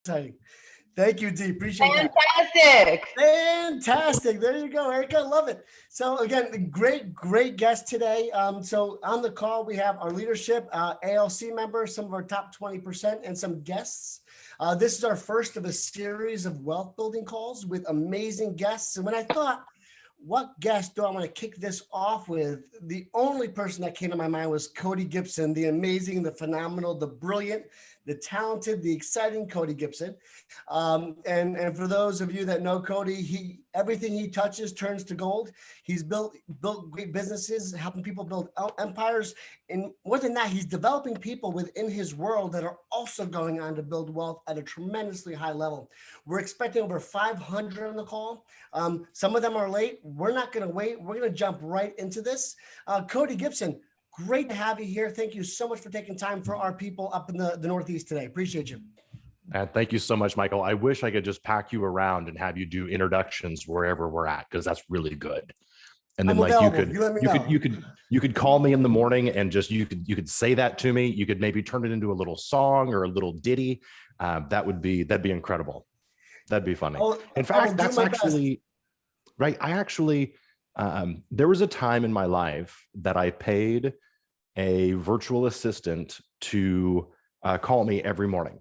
exciting. Thank you, D. Appreciate that. Fantastic. Fantastic. There you go, Erica. Love it. So again, great guest today. So on the call, we have our leadership, ALC members, some of our top 20%, and some guests. This is our first of a series of wealth building calls with amazing guests. And when I thought, what guest do I want to kick this off with? The only person that came to my mind was Cody Gibson, the amazing, the phenomenal, the brilliant, the talented, the exciting Cody Gibson. And for those of you that know Cody, everything he touches turns to gold. He's built great businesses, helping people build empires. And more than that, he's developing people within his world that are also going on to build wealth at a tremendously high level. We're expecting over 500 on the call. Some of them are late. We're not going to wait. We're going to jump right into this. Cody Gibson, great to have you here. Thank you so much for taking time for our people up in the Northeast today. Appreciate you. Thank you so much, Michael. I wish I could just pack you around and have you do introductions wherever we're at, because that's really good. And then you could call me in the morning and just you could say that to me. You could maybe turn it into a little song or a little ditty. That'd be incredible. That'd be funny. In fact, that's actually right. I actually there was a time in my life that I paid a virtual assistant to call me every morning.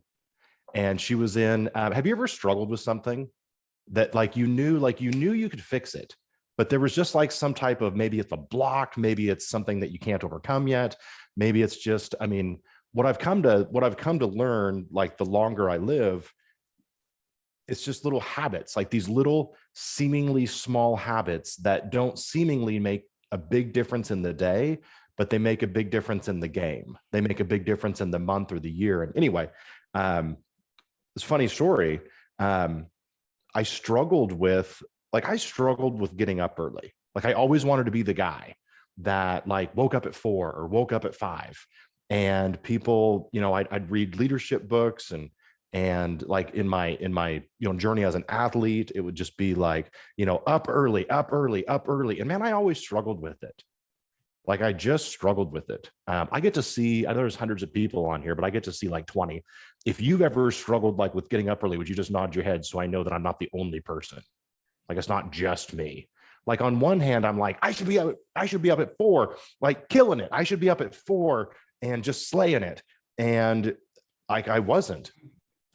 And she was in, have you ever struggled with something that you knew you could fix it, but there was just like some type of, maybe it's a block, maybe it's something that you can't overcome yet. Maybe it's just, what I've come to learn, like the longer I live, it's just little habits, like these little seemingly small habits that don't seemingly make a big difference in the day, but they make a big difference in the game. They make a big difference in the month or the year. And anyway, it's a funny story. I struggled with getting up early. Like I always wanted to be the guy that woke up at 4 or woke up at 5, and people, I'd read leadership books and like in my journey as an athlete, it would just be up early. And man, I always struggled with it. Like I just struggled with it. I get to see, I know there's hundreds of people on here, but I get to see like 20. If you've ever struggled with getting up early, would you just nod your head so I know that I'm not the only person? Like it's not just me. Like on one hand, I'm like, I should be up at 4, like killing it. I should be up at 4 and just slaying it. And I wasn't.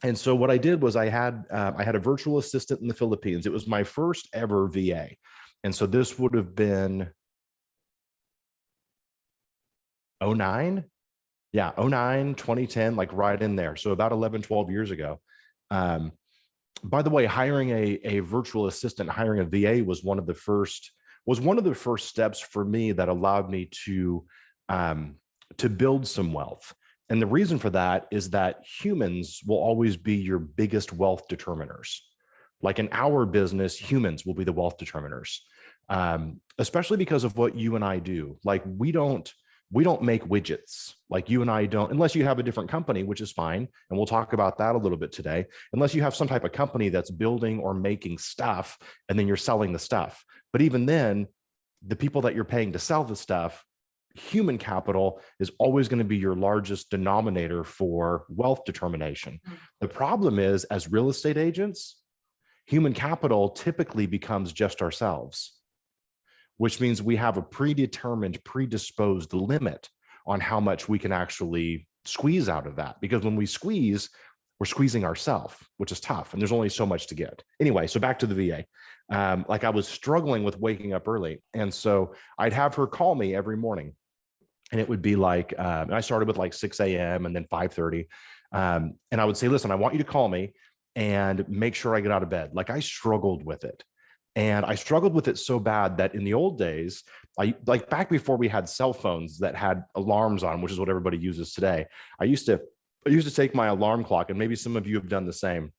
And so what I did was I had a virtual assistant in the Philippines. It was my first ever VA. And so this would have been 09. Yeah, 09, 2010, like right in there. So about 11, 12 years ago. By the way, hiring a virtual assistant, hiring a VA was one of the first steps for me that allowed me to build some wealth. And the reason for that is that humans will always be your biggest wealth determiners. Like in our business, humans will be the wealth determiners, especially because of what you and I do. Like we don't make widgets. Like you and I don't, unless you have a different company, which is fine. And we'll talk about that a little bit today. Unless you have some type of company that's building or making stuff, and then you're selling the stuff. But even then, the people that you're paying to sell the stuff, human capital is always going to be your largest denominator for wealth determination. The problem is, as real estate agents, human capital typically becomes just ourselves, which means we have a predetermined, predisposed limit on how much we can actually squeeze out of that. Because when we squeeze, we're squeezing ourselves, which is tough. And there's only so much to get. Anyway, so back to the VA. I was struggling with waking up early. And so I'd have her call me every morning. And it would be and I started with 6 a.m. and then 5:30. And I would say, listen, I want you to call me and make sure I get out of bed. Like I struggled with it. And I struggled with it so bad that in the old days, back before we had cell phones that had alarms on, which is what everybody uses today, I used to take my alarm clock, and maybe some of you have done the same,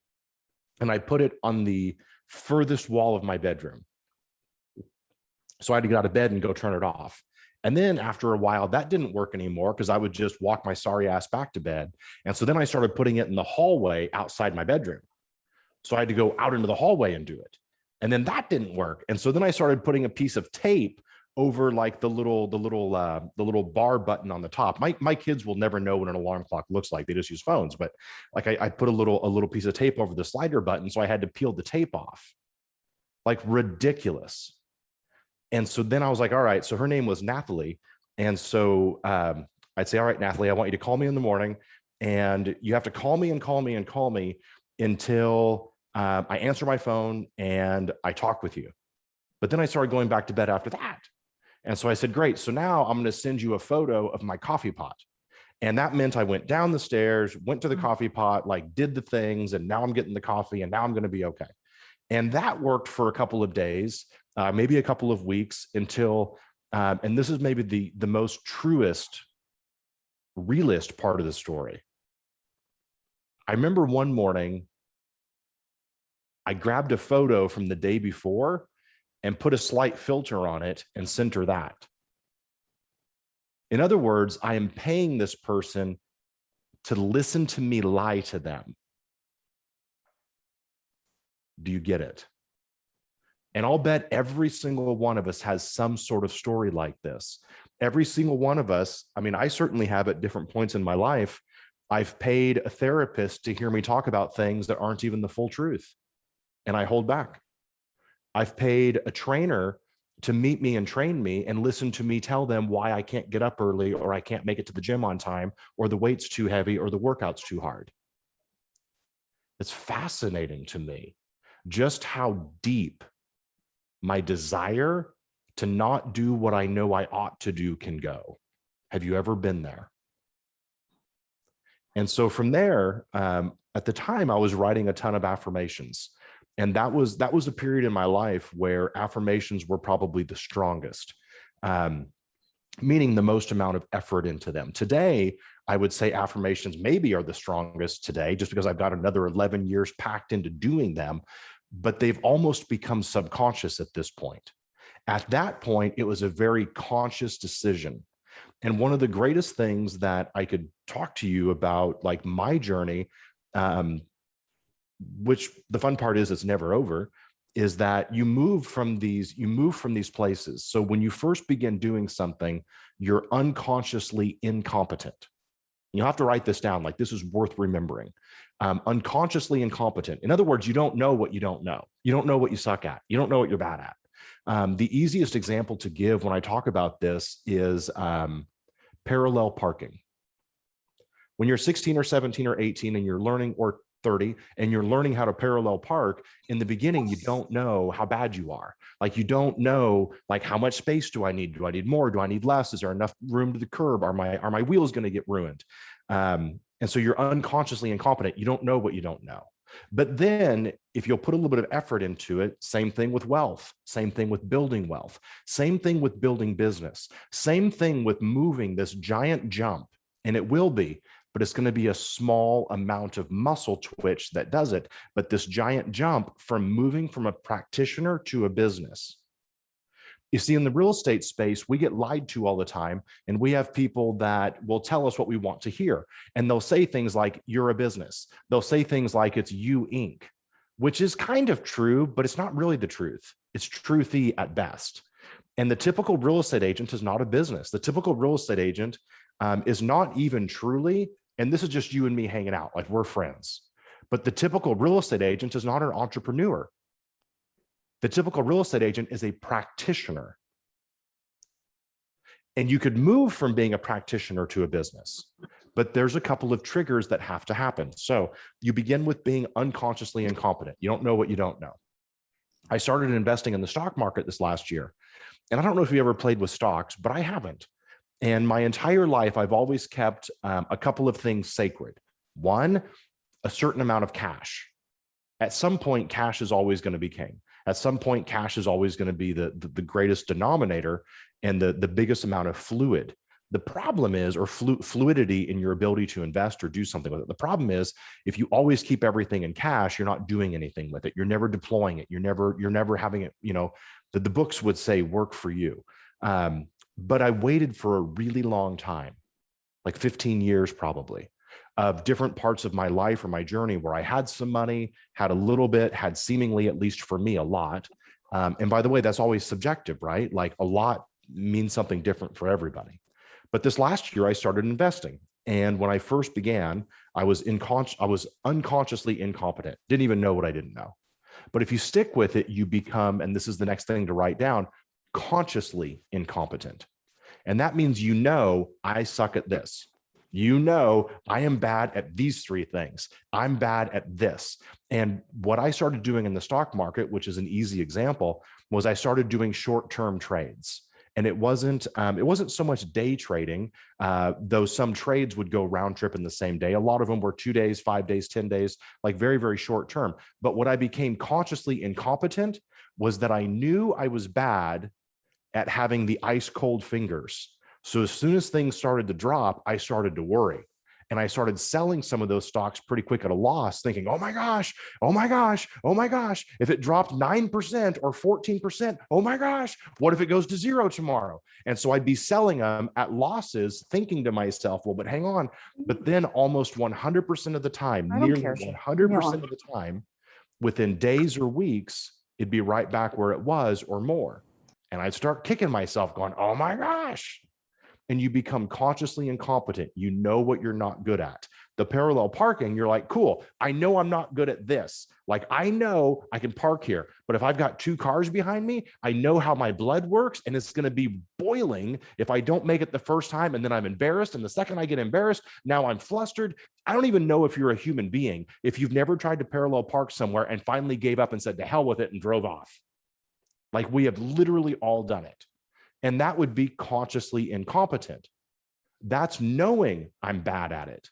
and I put it on the furthest wall of my bedroom. So I had to get out of bed and go turn it off. And then after a while, that didn't work anymore because I would just walk my sorry ass back to bed. And so then I started putting it in the hallway outside my bedroom. So I had to go out into the hallway and do it. And then that didn't work. And so then I started putting a piece of tape over like the little bar button on the top. My kids will never know what an alarm clock looks like. They just use phones. But like I put a little piece of tape over the slider button, so I had to peel the tape off. Like ridiculous. And so then I was like, all right. So her name was Nathalie, and so I'd say, all right, Nathalie, I want you to call me in the morning, and you have to call me and call me and call me until I answer my phone and I talk with you. But then I started going back to bed after that. And so I said, great. So now I'm going to send you a photo of my coffee pot. And that meant I went down the stairs, went to the coffee pot, like did the things, and now I'm getting the coffee, and now I'm going to be okay. And that worked for a couple of days, maybe a couple of weeks until, and this is maybe the most truest, realist part of the story. I remember one morning, I grabbed a photo from the day before and put a slight filter on it and sent her that. In other words, I am paying this person to listen to me lie to them. Do you get it? And I'll bet every single one of us has some sort of story like this. Every single one of us, I mean, I certainly have at different points in my life, I've paid a therapist to hear me talk about things that aren't even the full truth, and I hold back. I've paid a trainer to meet me and train me and listen to me tell them why I can't get up early, or I can't make it to the gym on time, or the weight's too heavy, or the workout's too hard. It's fascinating to me just how deep my desire to not do what I know I ought to do can go. Have you ever been there? And so from there, at the time, I was writing a ton of affirmations. And that was a period in my life where affirmations were probably the strongest, meaning the most amount of effort into them. Today, I would say affirmations maybe are the strongest today, just because I've got another 11 years packed into doing them, but they've almost become subconscious at this point. At that point, it was a very conscious decision. And one of the greatest things that I could talk to you about, like my journey, which the fun part is it's never over, is that you move from these places. So when you first begin doing something, you're unconsciously incompetent. You have to write this down. Like, this is worth remembering. Unconsciously incompetent. In other words, you don't know what you don't know. You don't know what you suck at. You don't know what you're bad at. The easiest example to give when I talk about this is parallel parking. When you're 16 or 17 or 18 and you're learning, or 30, and you're learning how to parallel park, in the beginning, you don't know how bad you are. Like, you don't know, like, how much space do I need? Do I need more? Do I need less? Is there enough room to the curb? Are my wheels going to get ruined? And so you're unconsciously incompetent. You don't know what you don't know. But then if you'll put a little bit of effort into it, same thing with wealth, same thing with building wealth, same thing with building business, same thing with moving this giant jump. And it will be, but it's going to be a small amount of muscle twitch that does it. But this giant jump from moving from a practitioner to a business. You see, in the real estate space, we get lied to all the time, and we have people that will tell us what we want to hear. And they'll say things like, you're a business. They'll say things like, it's you, Inc., which is kind of true, but it's not really the truth. It's truthy at best. And the typical real estate agent is not a business. The typical real estate agent is not even truly, and this is just you and me hanging out, like we're friends. But the typical real estate agent is not an entrepreneur. The typical real estate agent is a practitioner. And you could move from being a practitioner to a business, but there's a couple of triggers that have to happen. So you begin with being unconsciously incompetent. You don't know what you don't know. I started investing in the stock market this last year. And I don't know if you ever played with stocks, but I haven't. And my entire life, I've always kept a couple of things sacred. One, a certain amount of cash. At some point, cash is always going to be king. At some point, cash is always going to be the greatest denominator and the biggest amount of fluid. The problem is, or fluidity in your ability to invest or do something with it. The problem is, if you always keep everything in cash, you're not doing anything with it. You're never deploying it. You're never having it, the books would say work for you. But I waited for a really long time, like 15 years probably, of different parts of my life or my journey where I had some money, had a little bit, had seemingly, at least for me, a lot. And by the way, that's always subjective, right? Like a lot means something different for everybody. But this last year I started investing. And when I first began, I was unconsciously incompetent, didn't even know what I didn't know. But if you stick with it, you become, and this is the next thing to write down, consciously incompetent. And that means, I suck at this. I am bad at these three things. I'm bad at this. And what I started doing in the stock market, which is an easy example, was I started doing short-term trades. And it wasn't so much day trading, though some trades would go round trip in the same day. A lot of them were 2 days, 5 days, 10 days, like very, very short term. But what I became consciously incompetent was that I knew I was bad at having the ice cold fingers. So as soon as things started to drop, I started to worry. And I started selling some of those stocks pretty quick at a loss, thinking, oh my gosh, oh my gosh, oh my gosh. If it dropped 9% or 14%, oh my gosh, what if it goes to zero tomorrow? And so I'd be selling them at losses, thinking to myself, well, but hang on. But then almost 100% of the time, nearly 100% of the time, within days or weeks, it'd be right back where it was or more. And I'd start kicking myself going, oh my gosh. And you become consciously incompetent. You know what you're not good at. The parallel parking, you're like, cool, I know I'm not good at this. Like, I know I can park here, but if I've got 2 cars behind me, I know how my blood works, and it's going to be boiling if I don't make it the first time, and then I'm embarrassed. And the second I get embarrassed, now I'm flustered. I don't even know if you're a human being if you've never tried to parallel park somewhere and finally gave up and said, to hell with it, and drove off. Like, we have literally all done it. And that would be consciously incompetent. That's knowing I'm bad at it,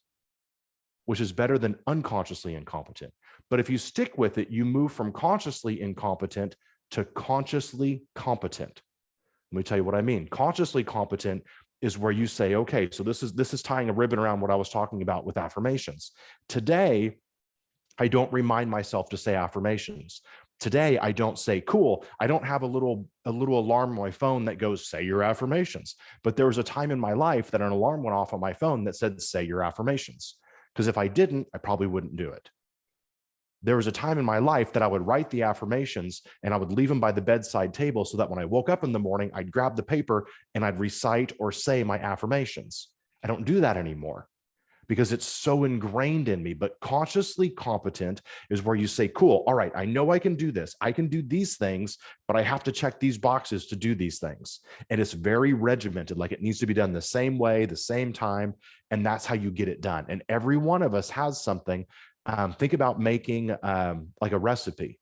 which is better than unconsciously incompetent. But if you stick with it, you move from consciously incompetent to consciously competent. Let me tell you what I mean. Consciously competent is where you say, okay, so this is tying a ribbon around what I was talking about with affirmations. Today, I don't remind myself to say affirmations. Today, I don't say, cool, I don't have a little alarm on my phone that goes, say your affirmations. But there was a time in my life that an alarm went off on my phone that said, say your affirmations. Because if I didn't, I probably wouldn't do it. There was a time in my life that I would write the affirmations and I would leave them by the bedside table so that when I woke up in the morning, I'd grab the paper and I'd recite or say my affirmations. I don't do that anymore, because it's so ingrained in me. But consciously competent is where you say, cool, all right, I know I can do this. I can do these things, but I have to check these boxes to do these things. And it's very regimented, like it needs to be done the same way, the same time. And that's how you get it done. And every one of us has something. Think about making like a recipe.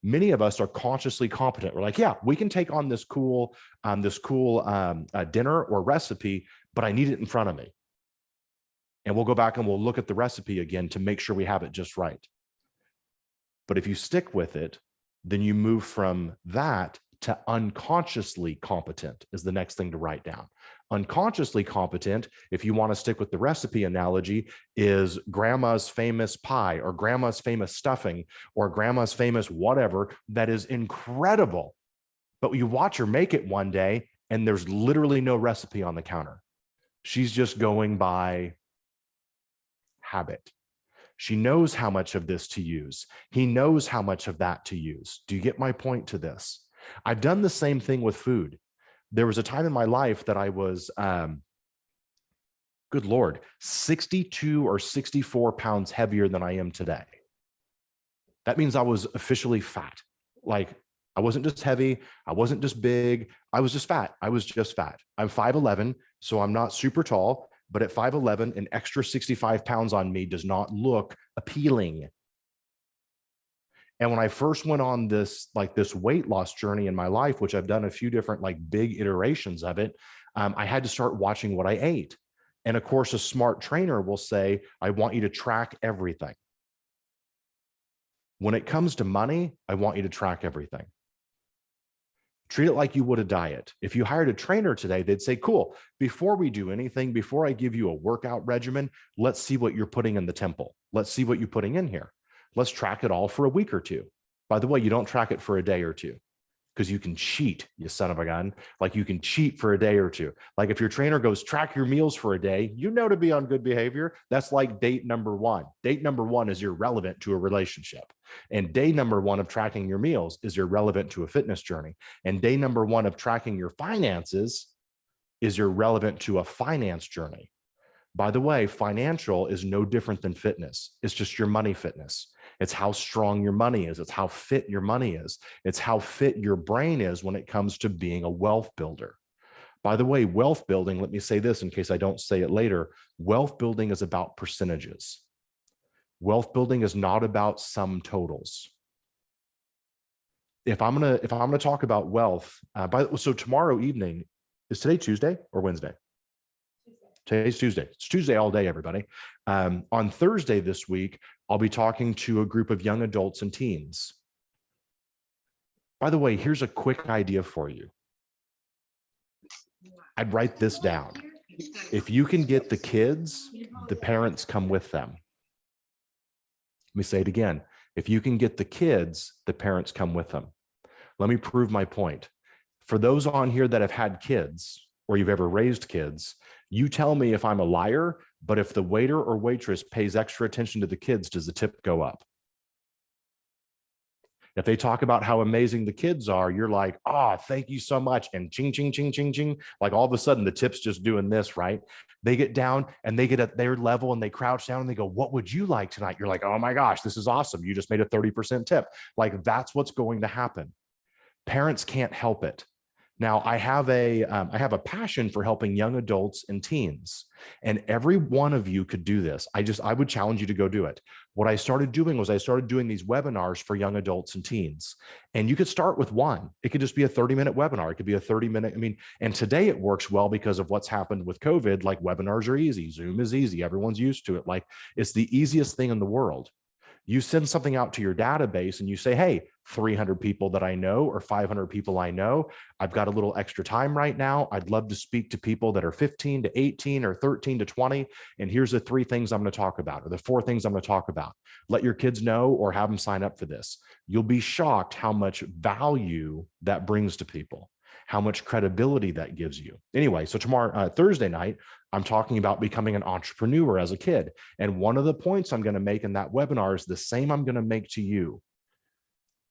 Many of us are consciously competent. We're like, yeah, we can take on this cool dinner or recipe, but I need it in front of me. And we'll go back and we'll look at the recipe again to make sure we have it just right. But if you stick with it, then you move from that to unconsciously competent is the next thing to write down. Unconsciously competent, if you want to stick with the recipe analogy, is grandma's famous pie or grandma's famous stuffing or grandma's famous whatever that is incredible. But you watch her make it one day and there's literally no recipe on the counter. She's just going by habit. She knows how much of this to use. He knows how much of that to use. Do you get my point to this? I've done the same thing with food. There was a time in my life that I was, good Lord, 62 or 64 pounds heavier than I am today. That means I was officially fat. Like, I wasn't just heavy. I wasn't just big. I was just fat. I was just fat. I'm 5'11", so I'm not super tall. But at 5'11", an extra 65 pounds on me does not look appealing. And when I first went on this weight loss journey in my life, which I've done a few different big iterations of it, I had to start watching what I ate. And of course, a smart trainer will say, I want you to track everything. When it comes to money, I want you to track everything. Treat it like you would a diet. If you hired a trainer today, they'd say, cool, before we do anything, before I give you a workout regimen, let's see what you're putting in the temple. Let's see what you're putting in here. Let's track it all for a week or two. By the way, you don't track it for a day or two. because you can cheat, you son of a gun. Like you can cheat for a day or two. Like if your trainer goes, track your meals for a day, you know to be on good behavior. That's like date number one. Date number one is irrelevant to a relationship. And day number one of tracking your meals is irrelevant to a fitness journey. And day number one of tracking your finances is irrelevant to a finance journey. By the way, financial is no different than fitness. It's just your money fitness. It's how strong your money is. It's how fit your money is. It's how fit your brain is when it comes to being a wealth builder. By the way, wealth building, let me say this in case I don't say it later, wealth building is about percentages. Wealth building is not about sum totals. If I'm gonna talk about wealth, so tomorrow evening, is today Tuesday or Wednesday? Today's Tuesday. It's Tuesday all day, everybody. On Thursday this week, I'll be talking to a group of young adults and teens. By the way, here's a quick idea for you. I'd write this down. If you can get the kids, the parents come with them. Let me say it again. If you can get the kids, the parents come with them. Let me prove my point. For those on here that have had kids or you've ever raised kids, you tell me if I'm a liar, but if the waiter or waitress pays extra attention to the kids, does the tip go up? If they talk about how amazing the kids are, you're like, oh, thank you so much. And ching, ching, ching, ching, ching. Like all of a sudden the tip's just doing this, right? They get down and they get at their level and they crouch down and they go, what would you like tonight? You're like, oh my gosh, this is awesome. You just made a 30% tip. Like that's what's going to happen. Parents can't help it. Now, I have a passion for helping young adults and teens, and every one of you could do this. I would challenge you to go do it. What I started doing was I started doing these webinars for young adults and teens, and you could start with one. It could just be a 30-minute webinar. It could be a 30-minute, and today it works well because of what's happened with COVID. Like webinars are easy. Zoom is easy. Everyone's used to it. Like it's the easiest thing in the world. You send something out to your database and you say, hey, 300 people that I know or 500 people I know, I've got a little extra time right now. I'd love to speak to people that are 15 to 18 or 13 to 20. And here's the 3 things I'm going to talk about, or the 4 things I'm going to talk about. Let your kids know or have them sign up for this. You'll be shocked how much value that brings to people, how much credibility that gives you. Anyway, so tomorrow, Thursday night, I'm talking about becoming an entrepreneur as a kid. And one of the points I'm going to make in that webinar is the same I'm going to make to you,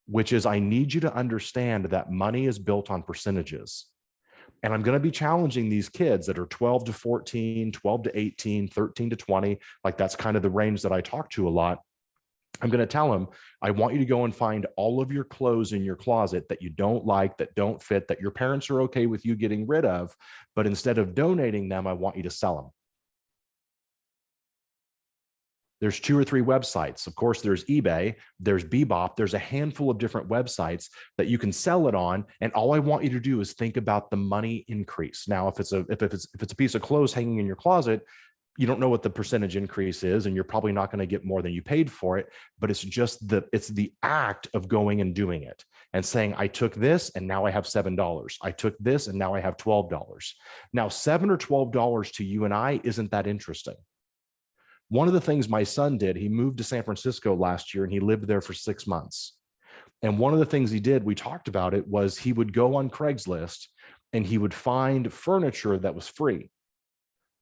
which is I need you to understand that money is built on percentages. And I'm going to be challenging these kids that are 12 to 14, 12 to 18, 13 to 20. Like that's kind of the range that I talk to a lot. I'm going to tell them, I want you to go and find all of your clothes in your closet that you don't like, that don't fit, that your parents are okay with you getting rid of. But instead of donating them, I want you to sell them. There's 2 or 3 websites. Of course, there's eBay, there's Bebop, there's a handful of different websites that you can sell it on. And all I want you to do is think about the money increase. Now, if it's a piece of clothes hanging in your closet, you don't know what the percentage increase is, and you're probably not going to get more than you paid for it, but it's just the act of going and doing it and saying, I took this and now I have $7. I took this and now I have $12. Now, $7 or $12 to you and I isn't that interesting. One of the things my son did, he moved to San Francisco last year and he lived there for 6 months. And one of the things he did, we talked about it, was he would go on Craigslist and he would find furniture that was free,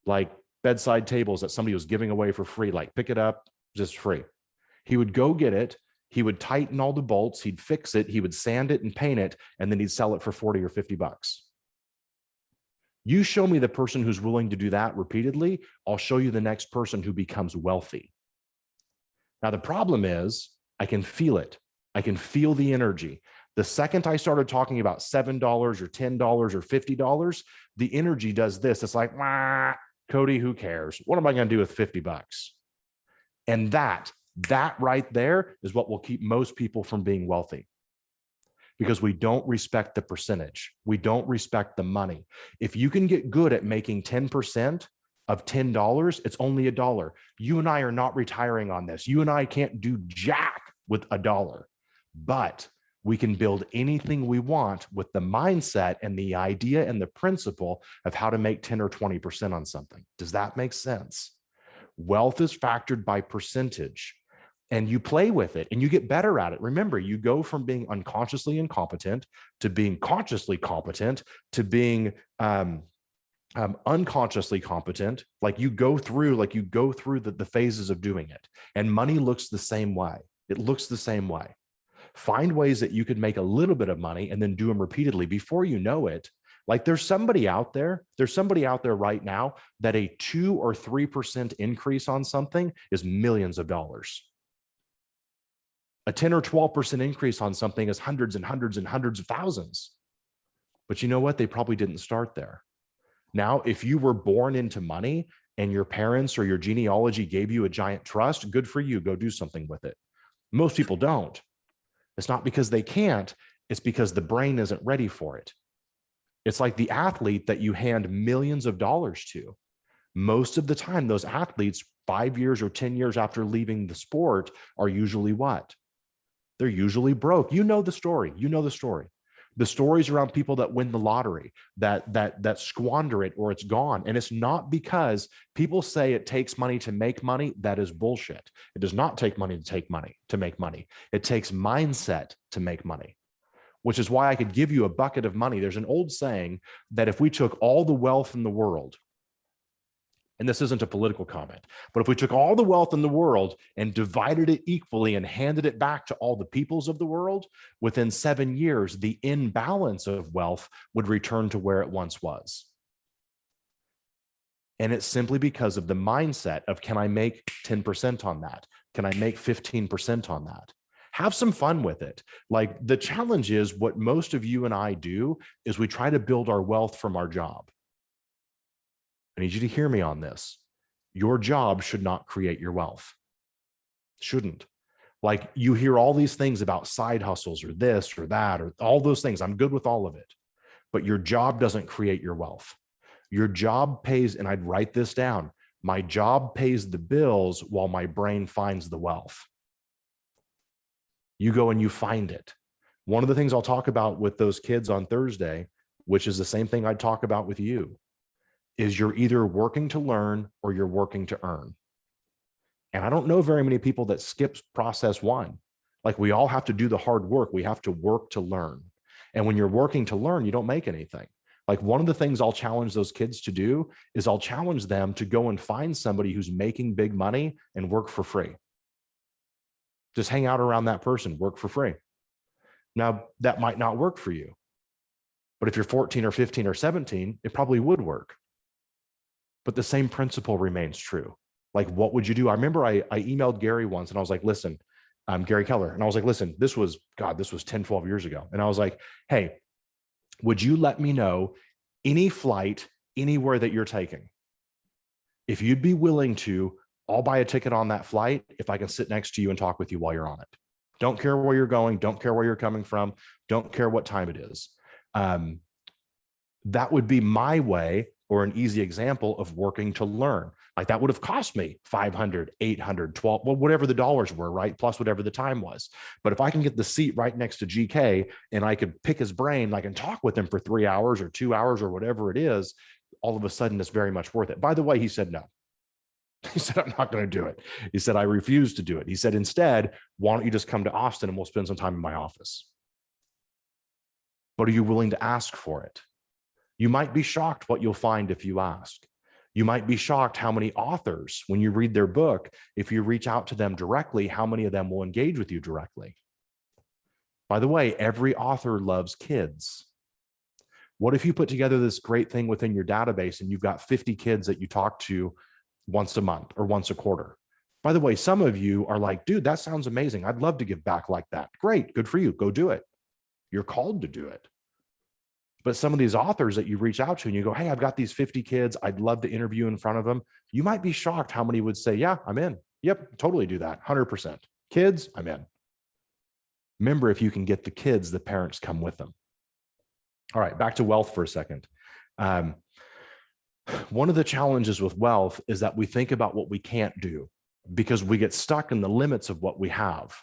like bedside tables that somebody was giving away for free, like pick it up, just free. He would go get it. He would tighten all the bolts. He'd fix it. He would sand it and paint it. And then he'd sell it for 40 or 50 bucks. You show me the person who's willing to do that repeatedly, I'll show you the next person who becomes wealthy. Now, the problem is I can feel it. I can feel the energy. The second I started talking about $7 or $10 or $50, the energy does this. It's like, wah, Cody, who cares? What am I going to do with 50 bucks? And that right there is what will keep most people from being wealthy, because we don't respect the percentage. We don't respect the money. If you can get good at making 10% of $10, it's only $1. You and I are not retiring on this. You and I can't do jack with $1, but we can build anything we want with the mindset and the idea and the principle of how to make 10 or 20% on something. Does that make sense? Wealth is factored by percentage. and you play with it and you get better at it. Remember, you go from being unconsciously incompetent to being consciously competent to being unconsciously competent. Like you go through the phases of doing it. And money looks the same way. It looks the same way. Find ways that you could make a little bit of money and then do them repeatedly. Before you know it, like there's somebody out there right now that a 2 or 3% increase on something is millions of dollars. A 10 or 12% increase on something is hundreds and hundreds and hundreds of thousands. But you know what? They probably didn't start there. Now, if you were born into money and your parents or your genealogy gave you a giant trust, good for you. Go do something with it. Most people don't. It's not because they can't. It's because the brain isn't ready for it. It's like the athlete that you hand millions of dollars to. Most of the time, those athletes, 5 years or 10 years after leaving the sport, are usually what? They're usually broke. You know the story. The stories around people that win the lottery, that squander it or it's gone. And it's not because people say it takes money to make money. That is bullshit. It does not take money to make money. It takes mindset to make money, which is why I could give you a bucket of money. There's an old saying that if we took all the wealth in the world, and this isn't a political comment, but if we took all the wealth in the world and divided it equally and handed it back to all the peoples of the world, within 7 years, the imbalance of wealth would return to where it once was. And it's simply because of the mindset of, can I make 10% on that? Can I make 15% on that? Have some fun with it. Like the challenge is, what most of you and I do is we try to build our wealth from our job. I need you to hear me on this. Your job should not create your wealth. Shouldn't. Like you hear all these things about side hustles or this or that or all those things. I'm good with all of it. But your job doesn't create your wealth. Your job pays, and I'd write this down, my job pays the bills while my brain finds the wealth. You go and you find it. One of the things I'll talk about with those kids on Thursday, which is the same thing I'd talk about with you, is you're either working to learn or you're working to earn. And I don't know very many people that skips process one. Like we all have to do the hard work. We have to work to learn. And when you're working to learn, you don't make anything. Like one of the things I'll challenge those kids to do is I'll challenge them to go and find somebody who's making big money and work for free. Just hang out around that person, work for free. Now, that might not work for you. But if you're 14 or 15 or 17, it probably would work. But the same principle remains true. Like, what would you do? I remember I emailed Gary once and I was like, listen, Gary Keller. And I was like, listen, this was 10, 12 years ago. And I was like, hey, would you let me know any flight anywhere that you're taking? If you'd be willing to, I'll buy a ticket on that flight if I can sit next to you and talk with you while you're on it. Don't care where you're going. Don't care where you're coming from. Don't care what time it is. That would be my way, or an easy example of working to learn. Like that would have cost me 500, 800, 12, well, whatever the dollars were, right? Plus whatever the time was. But if I can get the seat right next to GK and I could pick his brain, I can talk with him for 3 hours or 2 hours or whatever it is, all of a sudden it's very much worth it. By the way, he said no. He said, I'm not going to do it. He said, I refuse to do it. He said, instead, why don't you just come to Austin and we'll spend some time in my office? But are you willing to ask for it? You might be shocked what you'll find if you ask. You might be shocked how many authors, when you read their book, if you reach out to them directly, how many of them will engage with you directly. By the way, every author loves kids. What if you put together this great thing within your database and you've got 50 kids that you talk to once a month or once a quarter? By the way, some of you are like, dude, that sounds amazing. I'd love to give back like that. Great, good for you. Go do it. You're called to do it. But some of these authors that you reach out to and you go, hey, I've got these 50 kids. I'd love to interview in front of them. You might be shocked how many would say, yeah, I'm in. Yep, totally do that. 100%. Kids, I'm in. Remember, if you can get the kids, the parents come with them. All right, back to wealth for a second. One of the challenges with wealth is that we think about what we can't do because we get stuck in the limits of what we have.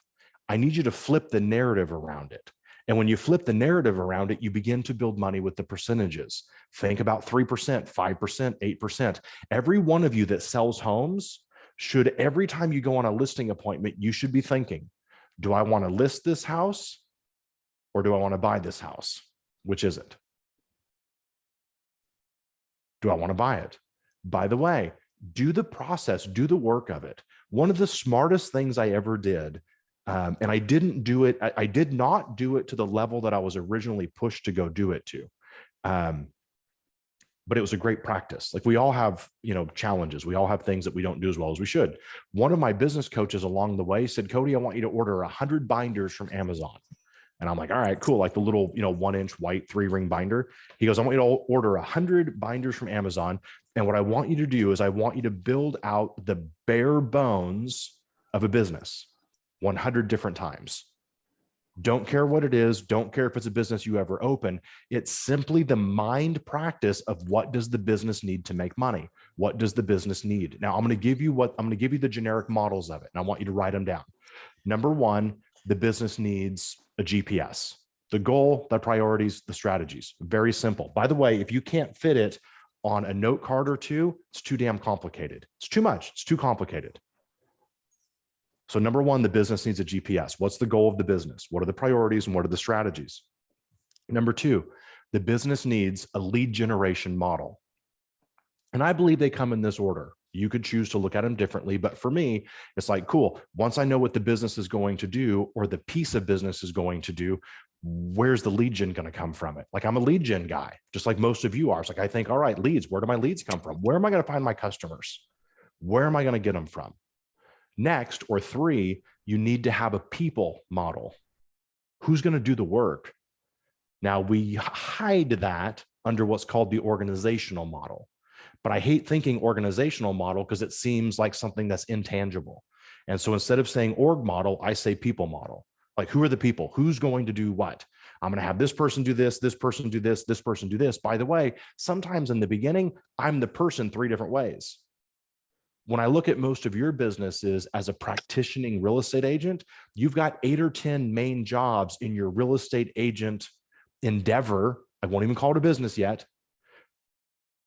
I need you to flip the narrative around it. And when you flip the narrative around it, you begin to build money with the percentages. Think about 3%, 5%, 8%. Every one of you that sells homes, Should every time you go on a listing appointment, you should be thinking, do I want to list this house or do I want to buy this house? Which is it? Do I want to buy it? By the way, do the process, do the work of it. One of the smartest things I ever did, and I didn't do it, I did not do it to the level that I was originally pushed to go do it to. But it was a great practice. Like we all have, challenges. We all have things that we don't do as well as we should. One of my business coaches along the way said, Cody, I want you to order 100 binders from Amazon. And I'm like, all right, cool. Like the little, 1-inch white 3-ring binder. He goes, I want you to order 100 binders from Amazon. And what I want you to do is I want you to build out the bare bones of a business 100 different times. Don't care what it is. Don't care if it's a business you ever open. It's simply the mind practice of what does the business need to make money? What does the business need? Now I'm going to give you the generic models of it. And I want you to write them down. Number one, the business needs a GPS, the goal, the priorities, the strategies. Very simple. By the way, if you can't fit it on a note card or two, it's too damn complicated. It's too much. It's too complicated. So number one, the business needs a GPS. What's the goal of the business? What are the priorities and what are the strategies? Number two, the business needs a lead generation model. And I believe they come in this order. You could choose to look at them differently, but for me, it's like, cool. Once I know what the business is going to do or the piece of business is going to do, where's the lead gen going to come from it? Like I'm a lead gen guy, just like most of you are. It's like, I think, all right, leads, where do my leads come from? Where am I going to find my customers? Where am I going to get them from? Next, or three, you need to have a people model. Who's going to do the work? Now we hide that under what's called the organizational model. But I hate thinking organizational model because it seems like something that's intangible. And so instead of saying org model, I say people model. Like who are the people? Who's going to do what? I'm going to have this person do this person do this person do this. By the way, sometimes in the beginning, I'm the person 3 different ways. When I look at most of your businesses as a practicing real estate agent, you've got 8 or 10 main jobs in your real estate agent endeavor. I won't even call it a business yet,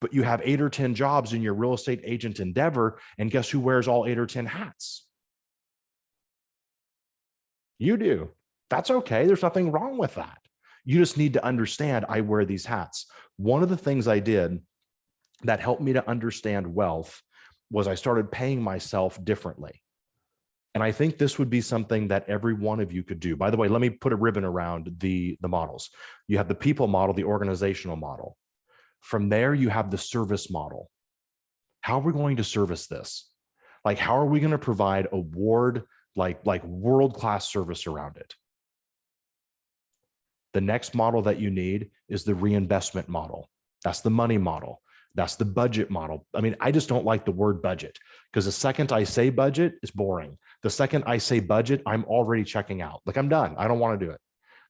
but you have 8 or 10 jobs in your real estate agent endeavor. And guess who wears all 8 or 10 hats? You do. That's okay. There's nothing wrong with that. You just need to understand I wear these hats. One of the things I did that helped me to understand wealth was I started paying myself differently. And I think this would be something that every one of you could do. By the way, let me put a ribbon around the models. You have the people model, the organizational model. From there, you have the service model. How are we going to service this? Like, how are we going to provide like world-class service around it? The next model that you need is the reinvestment model. That's the money model. That's the budget model. I mean, I just don't like the word budget because the second I say budget, it's boring. The second I say budget, I'm already checking out. Like I'm done. I don't want to do it.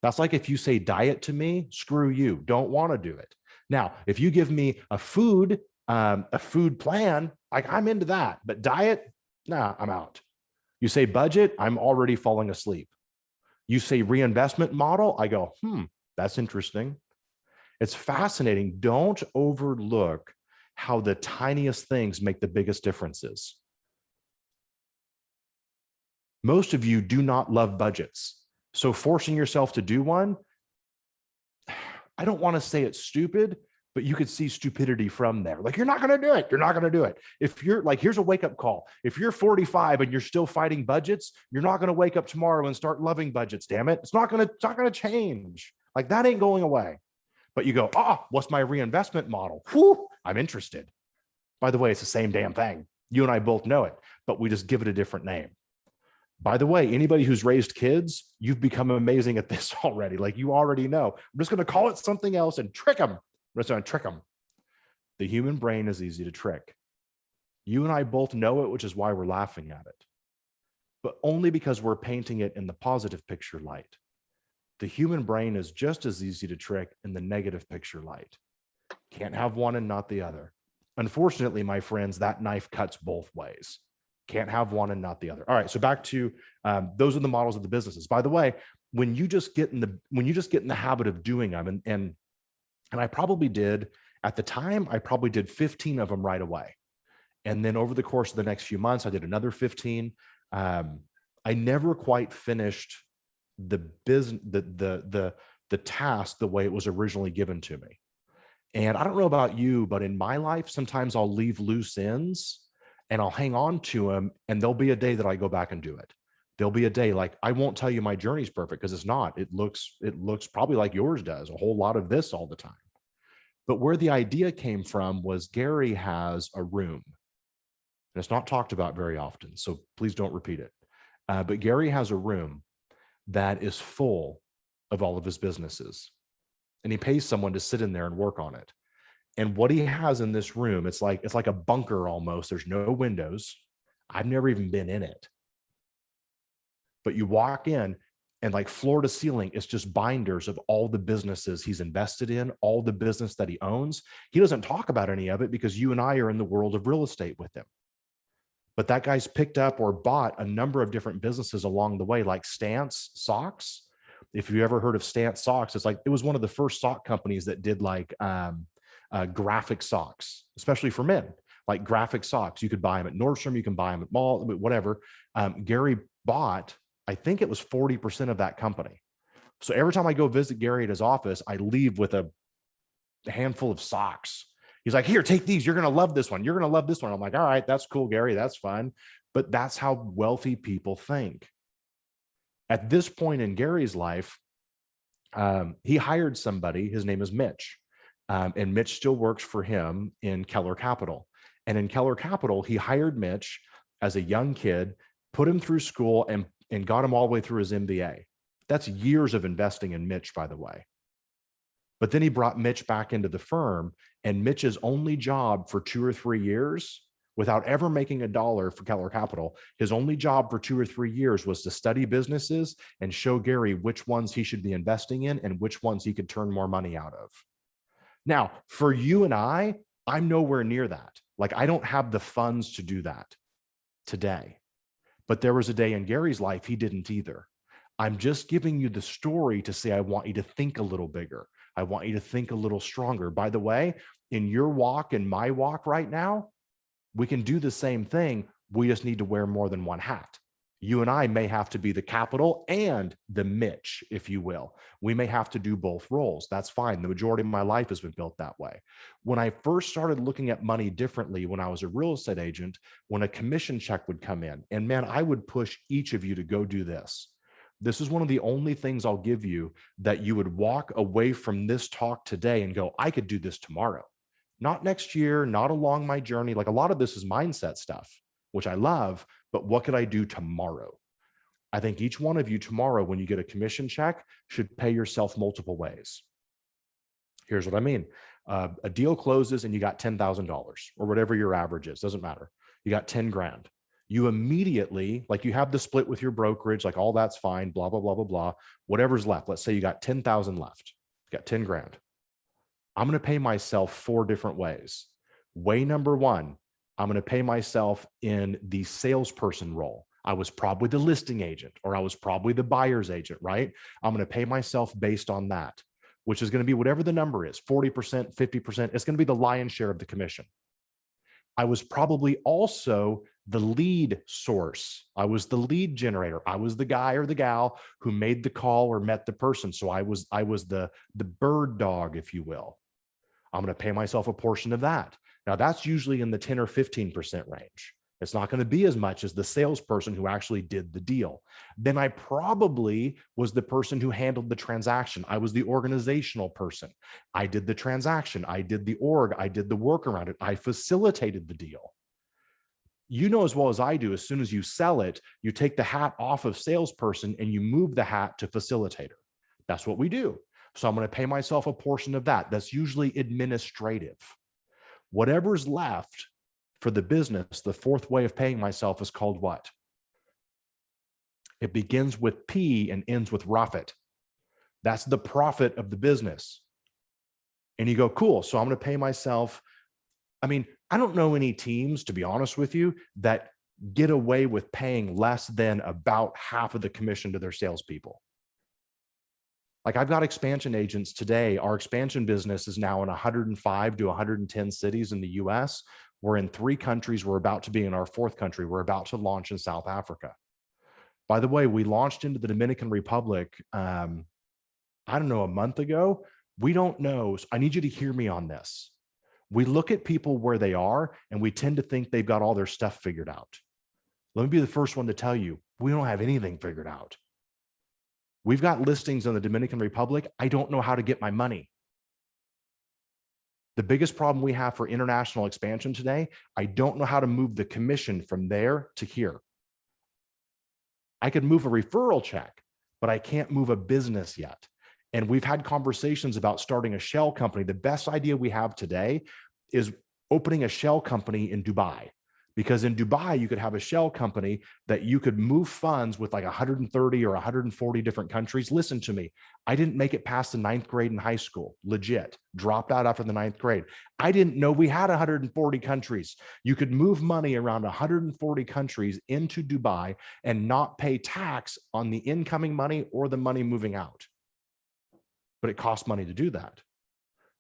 That's like if you say diet to me, screw you. Don't want to do it. Now, if you give me a food plan, like I'm into that. But diet, nah, I'm out. You say budget, I'm already falling asleep. You say reinvestment model, I go, that's interesting. It's fascinating. Don't overlook how the tiniest things make the biggest differences. Most of you do not love budgets. So forcing yourself to do one, I don't want to say it's stupid, but you could see stupidity from there. Like, you're not going to do it. You're not going to do it. If you're like, here's a wake up call. If you're 45 and you're still fighting budgets, you're not going to wake up tomorrow and start loving budgets. Damn it. It's not going to change. Like that ain't going away. But you go, what's my reinvestment model? Whew, I'm interested. By the way, it's the same damn thing. You and I both know it, but we just give it a different name. By the way, anybody who's raised kids, you've become amazing at this already. Like you already know. I'm just going to call it something else and trick them. I'm just going to trick them. The human brain is easy to trick. You and I both know it, which is why we're laughing at it. But only because we're painting it in the positive picture light. The human brain is just as easy to trick in the negative picture light. Can't have one and not the other. Unfortunately, my friends, that knife cuts both ways. Can't have one and not the other. All right, so back to those are the models of the businesses. By the way, when you just get in the habit of doing them, and I probably did at the time, I probably did 15 of them right away. And then over the course of the next few months, I did another 15. I never quite finished the business, the task the way it was originally given to me. And I don't know about you, but in my life, sometimes I'll leave loose ends and I'll hang on to them. And there'll be a day that I go back and do it. There'll be a day, like, I won't tell you my journey's perfect, because it's not. It looks probably like yours does, a whole lot of this all the time. But where the idea came from was Gary has a room, and it's not talked about very often, so please don't repeat it. But Gary has a room that is full of all of his businesses, and he pays someone to sit in there and work on it. And what he has in this room, it's like a bunker almost. There's no windows. I've never even been in it. But you walk in, and like floor to ceiling, it's just binders of all the businesses he's invested in, all the business that he owns. He doesn't talk about any of it because you and I are in the world of real estate with him. But that guy's picked up or bought a number of different businesses along the way, like Stance Socks. If you ever heard of Stance Socks, it was one of the first sock companies that did like graphic socks, especially for men, like graphic socks. You could buy them at Nordstrom, you can buy them at mall, whatever. Gary bought, I think it was 40% of that company. So every time I go visit Gary at his office, I leave with a handful of socks. He's like, here, take these. You're going to love this one. You're going to love this one. I'm like, all right, that's cool, Gary. That's fine. But that's how wealthy people think. At this point in Gary's life, he hired somebody. His name is Mitch. And Mitch still works for him in Keller Capital. And in Keller Capital, he hired Mitch as a young kid, put him through school, and got him all the way through his MBA. That's years of investing in Mitch, by the way. But then he brought Mitch back into the firm, and Mitch's only job for 2 or 3 years, without ever making a dollar for Keller Capital, his only job for 2 or 3 years was to study businesses and show Gary which ones he should be investing in and which ones he could turn more money out of. Now, for you and I'm nowhere near that. Like, I don't have the funds to do that today. But there was a day in Gary's life he didn't either. I'm just giving you the story to say, I want you to think a little bigger. I want you to think a little stronger. By the way, in your walk and my walk right now, we can do the same thing. We just need to wear more than one hat. You and I may have to be the capital and the Mitch, if you will. We may have to do both roles. That's fine. The majority of my life has been built that way. When I first started looking at money differently, when I was a real estate agent, when a commission check would come in, and man, I would push each of you to go do this. This is one of the only things I'll give you that you would walk away from this talk today and go, I could do this tomorrow. Not next year, not along my journey. Like, a lot of this is mindset stuff, which I love, but what could I do tomorrow? I think each one of you tomorrow, when you get a commission check, should pay yourself multiple ways. Here's what I mean. A deal closes and you got $10,000 or whatever your average is, doesn't matter. You got 10 grand. You immediately, like, you have the split with your brokerage, like all that's fine, blah, blah, blah, blah, blah, whatever's left. Let's say you got 10,000 left, you got 10 grand. I'm going to pay myself 4 different ways. Way number 1, I'm going to pay myself in the salesperson role. I was probably the listing agent, or I was probably the buyer's agent, right? I'm going to pay myself based on that, which is going to be whatever the number is, 40%, 50%. It's going to be the lion's share of the commission. I was probably also the lead source. I was the lead generator. I was the guy or the gal who made the call or met the person. So I was the bird dog, if you will. I'm going to pay myself a portion of that. Now, that's usually in the 10 or 15% range. It's not going to be as much as the salesperson who actually did the deal. Then I probably was the person who handled the transaction. I was the organizational person. I did the transaction. I did the org. I did the work around it. I facilitated the deal. You know as well as I do, as soon as you sell it, you take the hat off of salesperson and you move the hat to facilitator. That's what we do. So I'm going to pay myself a portion of that. That's usually administrative. Whatever's left for the business, the 4th way of paying myself is called what? It begins with P and ends with profit. That's the profit of the business. And you go, cool. So I'm going to pay myself. I mean, I don't know any teams, to be honest with you, that get away with paying less than about half of the commission to their salespeople. Like, I've got expansion agents today. Our expansion business is now in 105 to 110 cities in the US. We're in 3 countries. We're about to be in our 4th country. We're about to launch in South Africa. By the way, we launched into the Dominican Republic, I don't know, a month ago. We don't know. So I need you to hear me on this. We look at people where they are and we tend to think they've got all their stuff figured out. Let me be the first one to tell you, we don't have anything figured out. We've got listings in the Dominican Republic. I don't know how to get my money. The biggest problem we have for international expansion today, I don't know how to move the commission from there to here. I could move a referral check, but I can't move a business yet. And we've had conversations about starting a shell company. The best idea we have today is opening a shell company in Dubai, because in Dubai, you could have a shell company that you could move funds with like 130 or 140 different countries. Listen to me. I didn't make it past the 9th grade in high school, legit, dropped out after the 9th grade. I didn't know we had 140 countries. You could move money around 140 countries into Dubai and not pay tax on the incoming money or the money moving out. But it costs money to do that.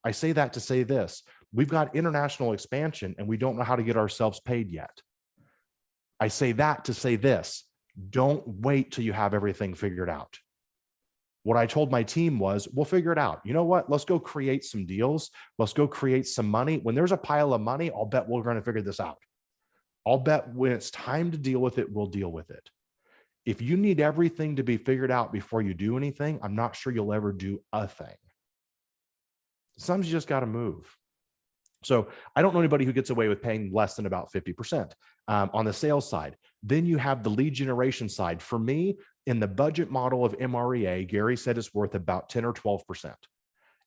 I say that to say this. We've got international expansion and we don't know how to get ourselves paid yet. I say that to say this. Don't wait till you have everything figured out. What I told my team was, we'll figure it out. You know what? Let's go create some deals. Let's go create some money. When there's a pile of money, I'll bet we're going to figure this out. I'll bet when it's time to deal with it, we'll deal with it. If you need everything to be figured out before you do anything, I'm not sure you'll ever do a thing. Sometimes you just got to move. So I don't know anybody who gets away with paying less than about 50% on the sales side. Then you have the lead generation side. For me, in the budget model of MREA, Gary said it's worth about 10 or 12%.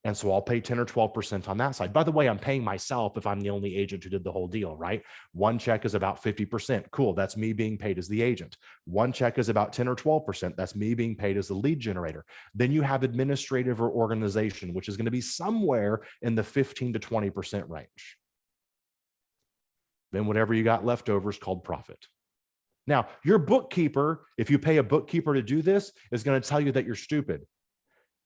And so I'll pay 10 or 12% on that side. By the way, I'm paying myself if I'm the only agent who did the whole deal, right? One check is about 50%. Cool. That's me being paid as the agent. One check is about 10 or 12%. That's me being paid as the lead generator. Then you have administrative or organization, which is going to be somewhere in the 15 to 20% range. Then whatever you got left over is called profit. Now, your bookkeeper, if you pay a bookkeeper to do this, is going to tell you that you're stupid.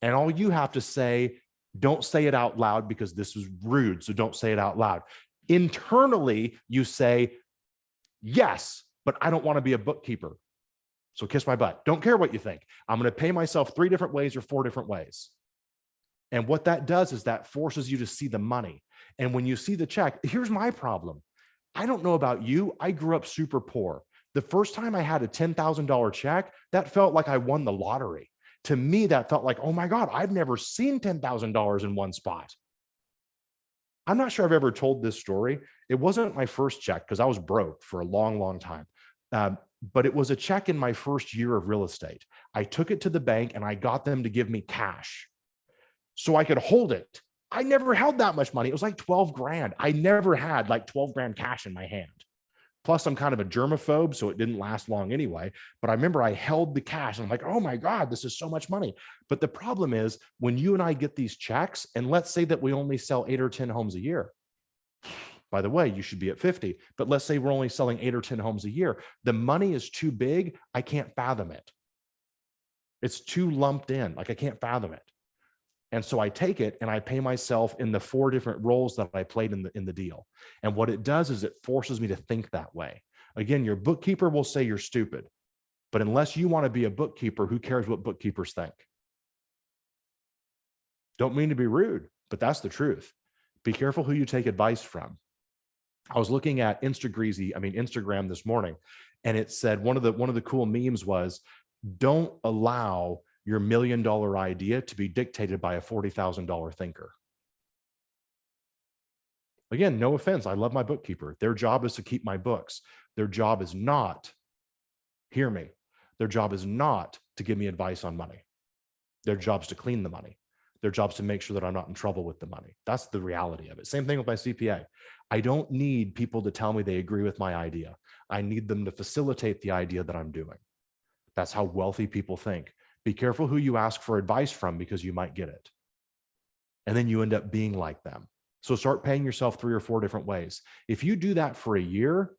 And all you have to say, don't say it out loud because this is rude. So don't say it out loud. Internally, you say, yes, but I don't want to be a bookkeeper. So kiss my butt. Don't care what you think. I'm going to pay myself 3 different ways or 4 different ways. And what that does is that forces you to see the money. And when you see the check, here's my problem. I don't know about you. I grew up super poor. The first time I had a $10,000 check, that felt like I won the lottery. To me, that felt like, oh my God, I've never seen $10,000 in one spot. I'm not sure I've ever told this story. It wasn't my first check because I was broke for a long, long time. But it was a check in my first year of real estate. I took it to the bank and I got them to give me cash so I could hold it. I never held that much money. It was like 12 grand. I never had like 12 grand cash in my hand. Plus, I'm kind of a germaphobe, so it didn't last long anyway. But I remember I held the cash and I'm like, oh my God, this is so much money. But the problem is when you and I get these checks, and let's say that we only sell 8 or 10 homes a year. By the way, you should be at 50, but let's say we're only selling 8 or 10 homes a year. The money is too big. I can't fathom it. It's too lumped in. Like I can't fathom it. And so I take it and I pay myself in the 4 different roles that I played in the deal. And what it does is it forces me to think that way. Again, your bookkeeper will say you're stupid, but unless you want to be a bookkeeper, who cares what bookkeepers think? Don't mean to be rude, but that's the truth. Be careful who you take advice from. I was looking at Instagram this morning, and it said one of the cool memes was, don't allow your $1 million idea to be dictated by a $40,000 thinker. Again, no offense. I love my bookkeeper. Their job is to keep my books. Their job is not, hear me, their job is not to give me advice on money. Their job is to clean the money. Their job is to make sure that I'm not in trouble with the money. That's the reality of it. Same thing with my CPA. I don't need people to tell me they agree with my idea. I need them to facilitate the idea that I'm doing. That's how wealthy people think. Be careful who you ask for advice from because you might get it. And then you end up being like them. So start paying yourself 3 or 4 different ways. If you do that for a year,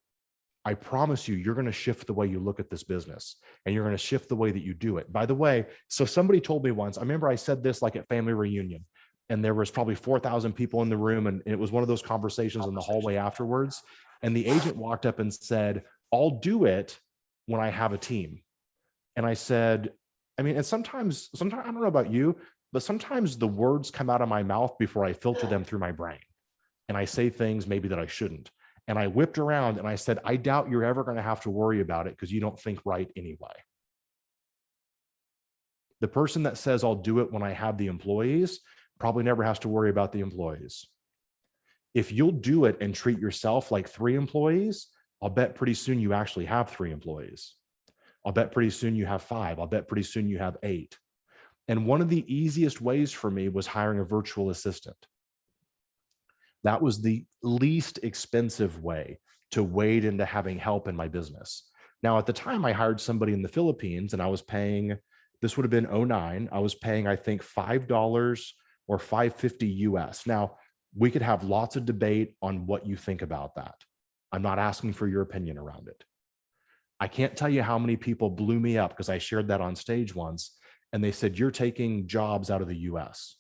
I promise you, you're going to shift the way you look at this business and you're going to shift the way that you do it. By the way, so somebody told me once, I remember I said this like at family reunion, and there was probably 4,000 people in the room. And it was one of those conversations in the hallway afterwards. And the agent walked up and said, I'll do it when I have a team. And I said, I mean, and sometimes, I don't know about you, but sometimes the words come out of my mouth before I filter them through my brain. And I say things maybe that I shouldn't. And I whipped around and I said, I doubt you're ever going to have to worry about it because you don't think right anyway. The person that says, I'll do it when I have the employees, probably never has to worry about the employees. If you'll do it and treat yourself like 3 employees, I'll bet pretty soon you actually have 3 employees. I'll bet pretty soon you have 5. I'll bet pretty soon you have 8. And one of the easiest ways for me was hiring a virtual assistant. That was the least expensive way to wade into having help in my business. Now, at the time, I hired somebody in the Philippines and I was paying, this would have been 09, I was paying, I think, $5 or $5.50 US. Now, we could have lots of debate on what you think about that. I'm not asking for your opinion around it. I can't tell you how many people blew me up because I shared that on stage once and they said, you're taking jobs out of the US.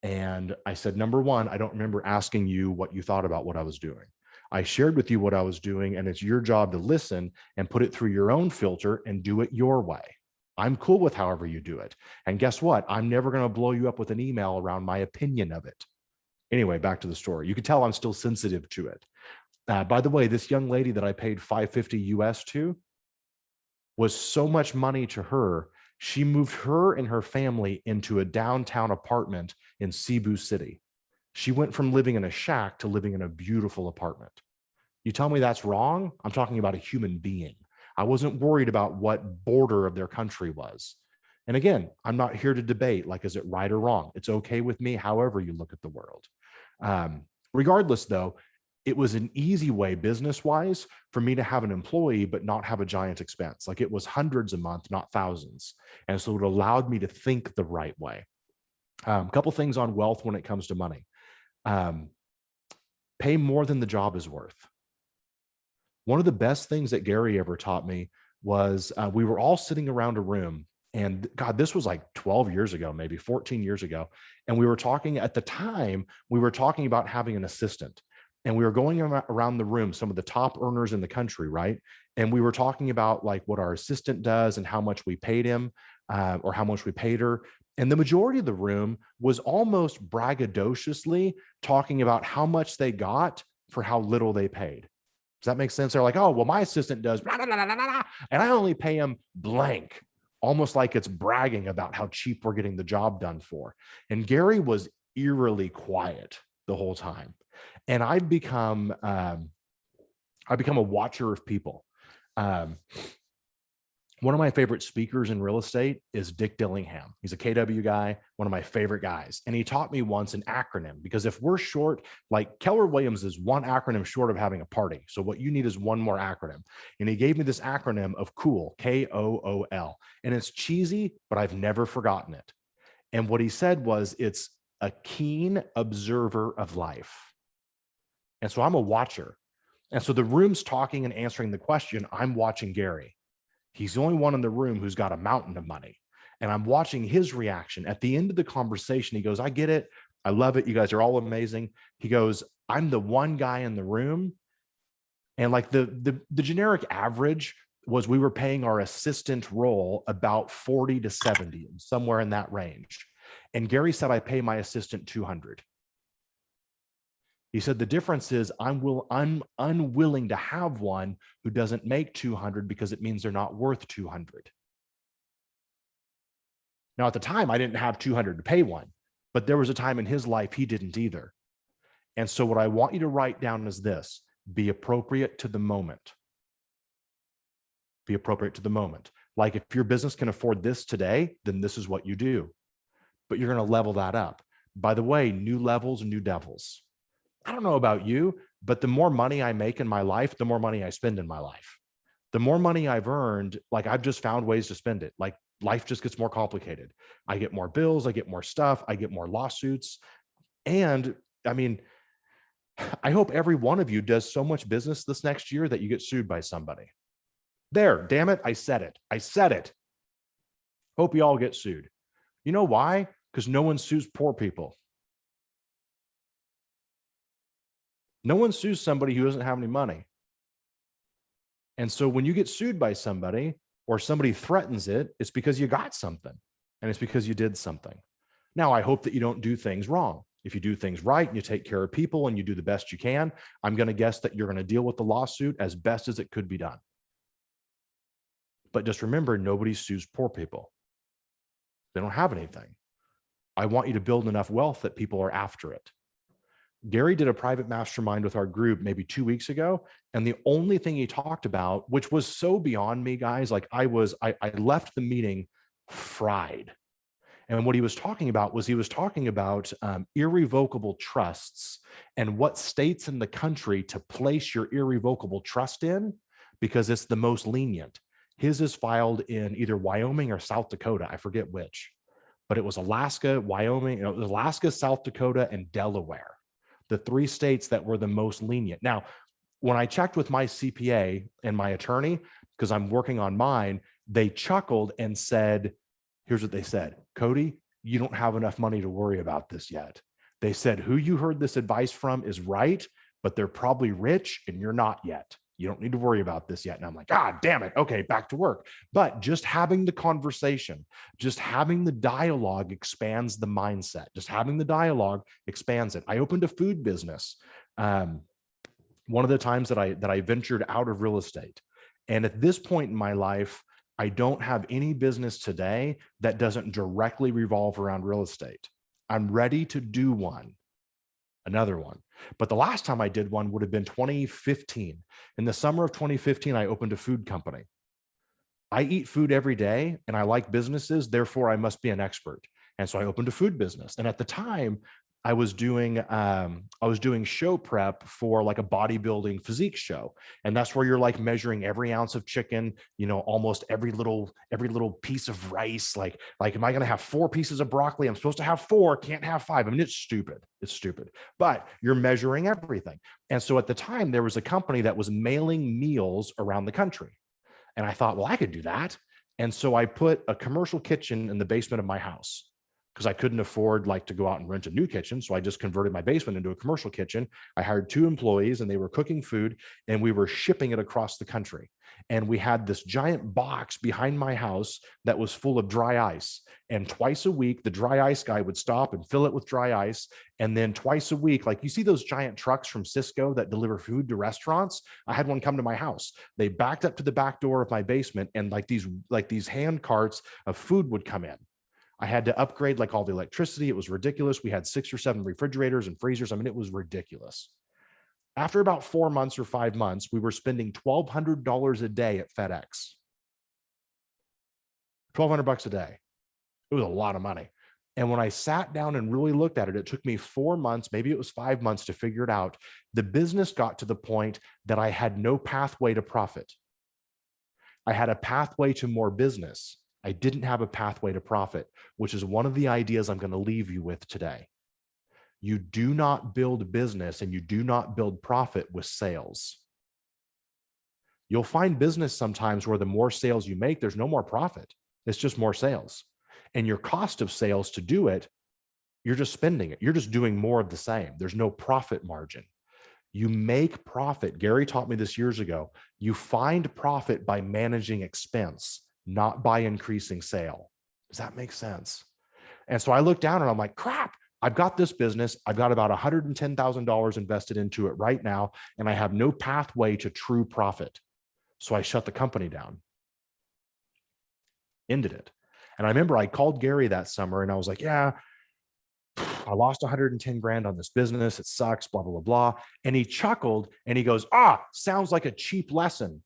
And I said, number one, I don't remember asking you what you thought about what I was doing. I shared with you what I was doing, and it's your job to listen and put it through your own filter and do it your way. I'm cool with however you do it. And guess what? I'm never going to blow you up with an email around my opinion of it. Anyway, back to the story. You can tell I'm still sensitive to it. By the way, this young lady that I paid $5.50 US to was so much money to her. She moved her and her family into a downtown apartment in Cebu City. She went from living in a shack to living in a beautiful apartment. You tell me that's wrong? I'm talking about a human being. I wasn't worried about what border of their country was. And again, I'm not here to debate, like, is it right or wrong? It's okay with me, however you look at the world. Regardless, though, it was an easy way business-wise for me to have an employee, but not have a giant expense. Like, it was hundreds a month, not thousands. And so it allowed me to think the right way. A couple things on wealth when it comes to money. Pay more than the job is worth. One of the best things that Gary ever taught me was we were all sitting around a room. And God, this was like 12 years ago, maybe 14 years ago. And we were talking at the time, we were talking about having an assistant. And we were going around the room, some of the top earners in the country, right? And we were talking about like what our assistant does and how much we paid him or how much we paid her. And the majority of the room was almost braggadociously talking about how much they got for how little they paid. Does that make sense? They're like, oh, well, my assistant does, blah, blah, blah, blah, blah, and I only pay him blank, almost like it's bragging about how cheap we're getting the job done for. And Gary was eerily quiet the whole time. And I've become a watcher of people. One of my favorite speakers in real estate is Dick Dillingham. He's a KW guy, one of my favorite guys. And he taught me once an acronym, because if we're short, like Keller Williams is one acronym short of having a party. So what you need is one more acronym. And he gave me this acronym of KOOL, KOOL. And it's cheesy, but I've never forgotten it. And what he said was, it's a keen observer of life. And so I'm a watcher. And so the room's talking and answering the question, I'm watching Gary. He's the only one in the room who's got a mountain of money. And I'm watching his reaction. At the end of the conversation, he goes, I get it. I love it. You guys are all amazing. He goes, I'm the one guy in the room. And like the generic average was we were paying our assistant role about 40 to 70, somewhere in that range. And Gary said, I pay my assistant 200. He said, the difference is I'm unwilling to have one who doesn't make 200 because it means they're not worth 200. Now, at the time, I didn't have 200 to pay one, but there was a time in his life he didn't either. And so what I want you to write down is this: be appropriate to the moment. Be appropriate to the moment. Like, if your business can afford this today, then this is what you do. But you're going to level that up. By the way, new levels, new devils. I don't know about you, but the more money I make in my life, the more money I spend in my life. The more money I've earned, like, I've just found ways to spend it. Like, life just gets more complicated. I get more bills, I get more stuff, I get more lawsuits. And I mean, I hope every one of you does so much business this next year that you get sued by somebody. There, damn it, I said it. I said it. Hope you all get sued. You know why? Because no one sues poor people. No one sues somebody who doesn't have any money. And so when you get sued by somebody or somebody threatens it, it's because you got something and it's because you did something. Now, I hope that you don't do things wrong. If you do things right and you take care of people and you do the best you can, I'm going to guess that you're going to deal with the lawsuit as best as it could be done. But just remember, nobody sues poor people. They don't have anything. I want you to build enough wealth that people are after it. Gary did a private mastermind with our group maybe 2 weeks ago. And the only thing he talked about, which was so beyond me, guys, like I left the meeting fried. And what he was talking about was irrevocable trusts and what states in the country to place your irrevocable trust in, because it's the most lenient. His is filed in either Wyoming or South Dakota. I forget which, but it was Alaska, Wyoming, it was Alaska, South Dakota, and Delaware, the 3 states that were the most lenient. Now, when I checked with my CPA and my attorney, because I'm working on mine, they chuckled and said, here's what they said: Cody, you don't have enough money to worry about this yet. They said, who you heard this advice from is right, but they're probably rich and you're not yet. You don't need to worry about this yet. And I'm like, damn it. Okay, back to work. But just having the conversation, just having the dialogue expands the mindset. Just having the dialogue expands it. I opened a food business. One of the times that I ventured out of real estate. And at this point in my life, I don't have any business today that doesn't directly revolve around real estate. I'm ready to do another one. But the last time I did one would have been 2015. In the summer of 2015, I opened a food company. I eat food every day and I like businesses, therefore I must be an expert. And so I opened a food business. And at the time, I was doing show prep for like a bodybuilding physique show. And that's where you're like measuring every ounce of chicken, almost every little piece of rice. Like, am I going to have 4 pieces of broccoli? I'm supposed to have 4, can't have 5. I mean, it's stupid. It's stupid, but you're measuring everything. And so at the time there was a company that was mailing meals around the country. And I thought, well, I could do that. And so I put a commercial kitchen in the basement of my house, because I couldn't afford to go out and rent a new kitchen. So I just converted my basement into a commercial kitchen. I hired 2 employees and they were cooking food and we were shipping it across the country. And we had this giant box behind my house that was full of dry ice. And twice a week, the dry ice guy would stop and fill it with dry ice. And then twice a week, like you see those giant trucks from Cisco that deliver food to restaurants. I had one come to my house. They backed up to the back door of my basement and these hand carts of food would come in. I had to upgrade all the electricity. It was ridiculous. We had 6 or 7 refrigerators and freezers. I mean, it was ridiculous. After about 4 months or 5 months, we were spending $1,200 a day at FedEx. $1,200 a day. It was a lot of money. And when I sat down and really looked at it, it took me 4 months, maybe it was 5 months to figure it out. The business got to the point that I had no pathway to profit. I had a pathway to more business. I didn't have a pathway to profit, which is one of the ideas I'm going to leave you with today. You do not build business and you do not build profit with sales. You'll find business sometimes where the more sales you make, there's no more profit. It's just more sales. And your cost of sales to do it, you're just spending it. You're just doing more of the same. There's no profit margin. You make profit. Gary taught me this years ago. You find profit by managing expense, not by increasing sale. Does that make sense? And so I look down and I'm like, crap, I've got this business. I've got about $110,000 invested into it right now, and I have no pathway to true profit. So I shut the company down, ended it. And I remember I called Gary that summer and I was like, yeah, I lost 110 grand on this business. It sucks, blah, blah, blah, blah. And he chuckled and he goes, sounds like a cheap lesson.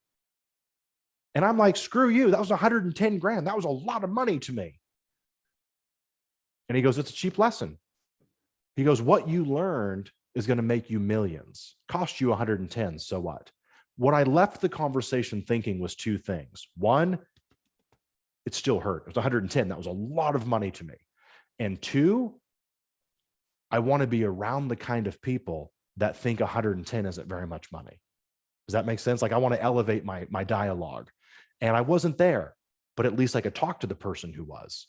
And I'm like, screw you. That was 110 grand. That was a lot of money to me. And he goes, it's a cheap lesson. He goes, what you learned is going to make you millions. Cost you 110. So what? What I left the conversation thinking was 2 things. One, it still hurt. It was 110. That was a lot of money to me. And 2, I want to be around the kind of people that think 110 isn't very much money. Does that make sense? I want to elevate my dialogue. And I wasn't there, but at least I could talk to the person who was.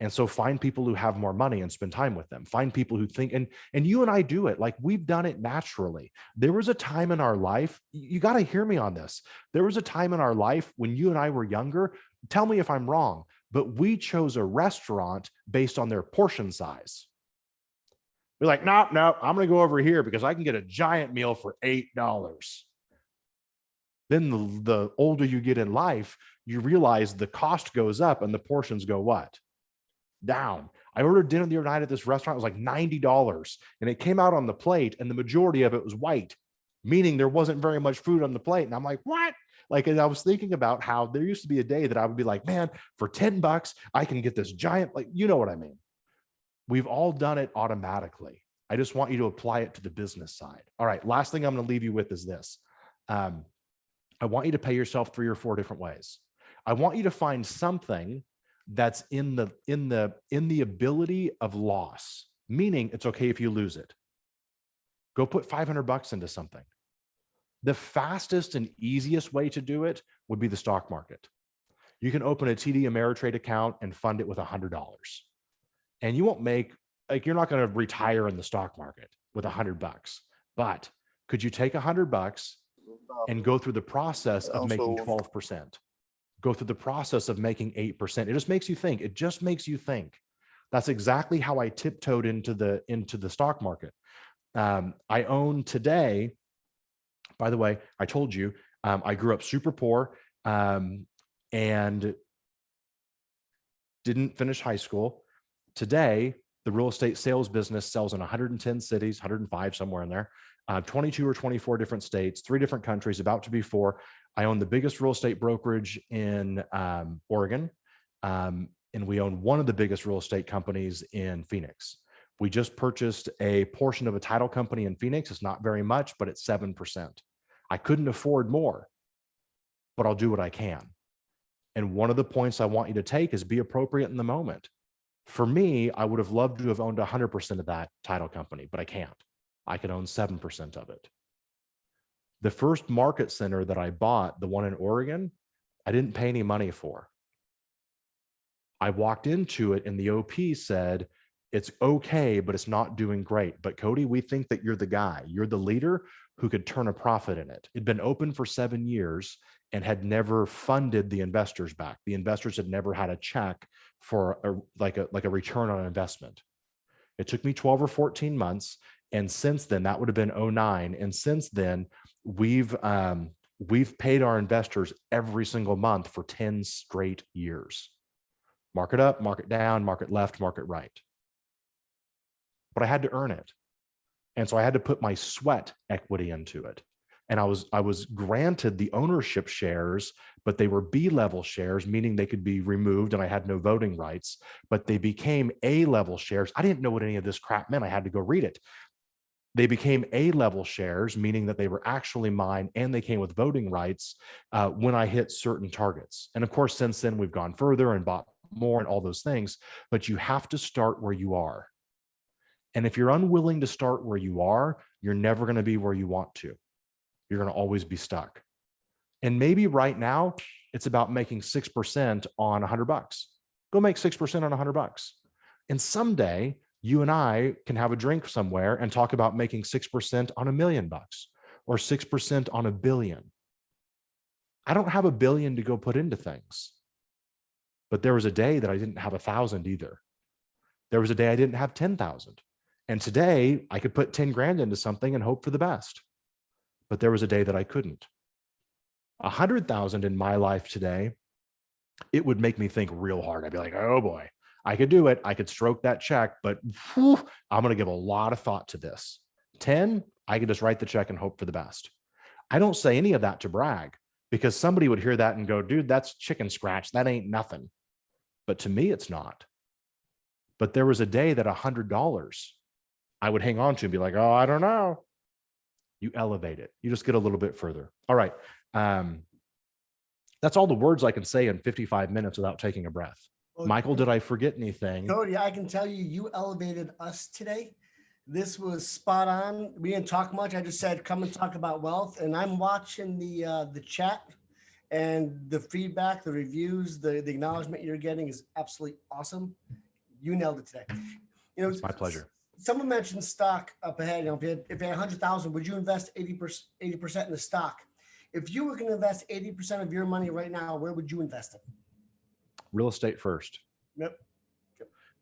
And so find people who have more money and spend time with them. Find people who think, and you and I do it. Like, we've done it naturally. There was a time in our life, you got to hear me on this. There was a time in our life when you and I were younger. Tell me if I'm wrong, but we chose a restaurant based on their portion size. We're like, no, I'm going to go over here because I can get a giant meal for $8. Then the older you get in life, you realize the cost goes up and the portions go what? Down. I ordered dinner the other night at this restaurant. It was like $90, and it came out on the plate, and the majority of it was white, meaning there wasn't very much food on the plate. And I'm like, what? Like, and I was thinking about how there used to be a day that I would be like, man, for $10, I can get this giant, like, you know what I mean? We've all done it automatically. I just want you to apply it to the business side. All right. Last thing I'm going to leave you with is this. I want you to pay yourself 3 or 4 different ways. I want you to find something that's in the ability of loss, meaning it's okay if you lose it. Go put $500 into something. The fastest and easiest way to do it would be the stock market. You can open a TD Ameritrade account and fund it with $100. And you won't make, like, you're not going to retire in the stock market with $100, but could you take $100 and go through the process of making 12%? Go through the process of making 8%. It just makes you think. It just makes you think. That's exactly how I tiptoed into the stock market. I own today, by the way, I told you, I grew up super poor and didn't finish high school. Today, the real estate sales business sells in 110 cities, 105, somewhere in there, 22 or 24 different states, 3 different countries, about to be 4. I own the biggest real estate brokerage in Oregon, and we own one of the biggest real estate companies in Phoenix. We just purchased a portion of a title company in Phoenix. It's not very much, but it's 7%. I couldn't afford more, but I'll do what I can. And one of the points I want you to take is be appropriate in the moment. For me, I would have loved to have owned 100% of that title company, but I can't. I could own 7% of it. The first market center that I bought, the one in Oregon, I didn't pay any money for. I walked into it and the OP said, it's okay, but it's not doing great. But Cody, we think that you're the guy. You're the leader who could turn a profit in it. It'd been open for 7 years and had never funded the investors back. The investors had never had a check for a return on investment. It took me 12 or 14 months. And since then, that would have been 2009. And since then, we've paid our investors every single month for 10 straight years. Market up, market down, market left, market right. But I had to earn it. And so I had to put my sweat equity into it. And I was granted the ownership shares, but they were B-level shares, meaning they could be removed and I had no voting rights, but they became A-level shares. I didn't know what any of this crap meant. I had to go read it. They became A-level shares, meaning that they were actually mine and they came with voting rights when I hit certain targets. And of course, since then, we've gone further and bought more and all those things, but you have to start where you are. And if you're unwilling to start where you are, you're never going to be where you want to. You're going to always be stuck. And maybe right now, it's about making 6% on $100. Go make 6% on $100. And someday, you and I can have a drink somewhere and talk about making 6% on $1 million or 6% on $1 billion. I don't have $1 billion to go put into things, but there was a day that I didn't have 1,000 either. There was a day I didn't have 10,000. And today I could put 10 grand into something and hope for the best. But there was a day that I couldn't. 100,000 in my life today, it would make me think real hard. I'd be like, oh boy, I could do it. I could stroke that check, but whew, I'm going to give a lot of thought to this. 10, I could just write the check and hope for the best. I don't say any of that to brag because somebody would hear that and go, dude, that's chicken scratch. That ain't nothing. But to me, it's not. But there was a day that $100 I would hang on to and be like, oh, I don't know. You elevate it. You just get a little bit further. All right. That's all the words I can say in 55 minutes without taking a breath. Well, Michael, did I forget anything? Cody, I can tell you, you elevated us today. This was spot on. We didn't talk much. I just said, come and talk about wealth. And I'm watching the chat And the feedback, the reviews, the acknowledgement you're getting is absolutely awesome. You nailed it today. You know, It's my pleasure. someone mentioned stock up ahead. You know, if you had 100,000, would you invest 80% in the stock? If you were going to invest 80% of your money right now, where would you invest it? Real estate first. Yep.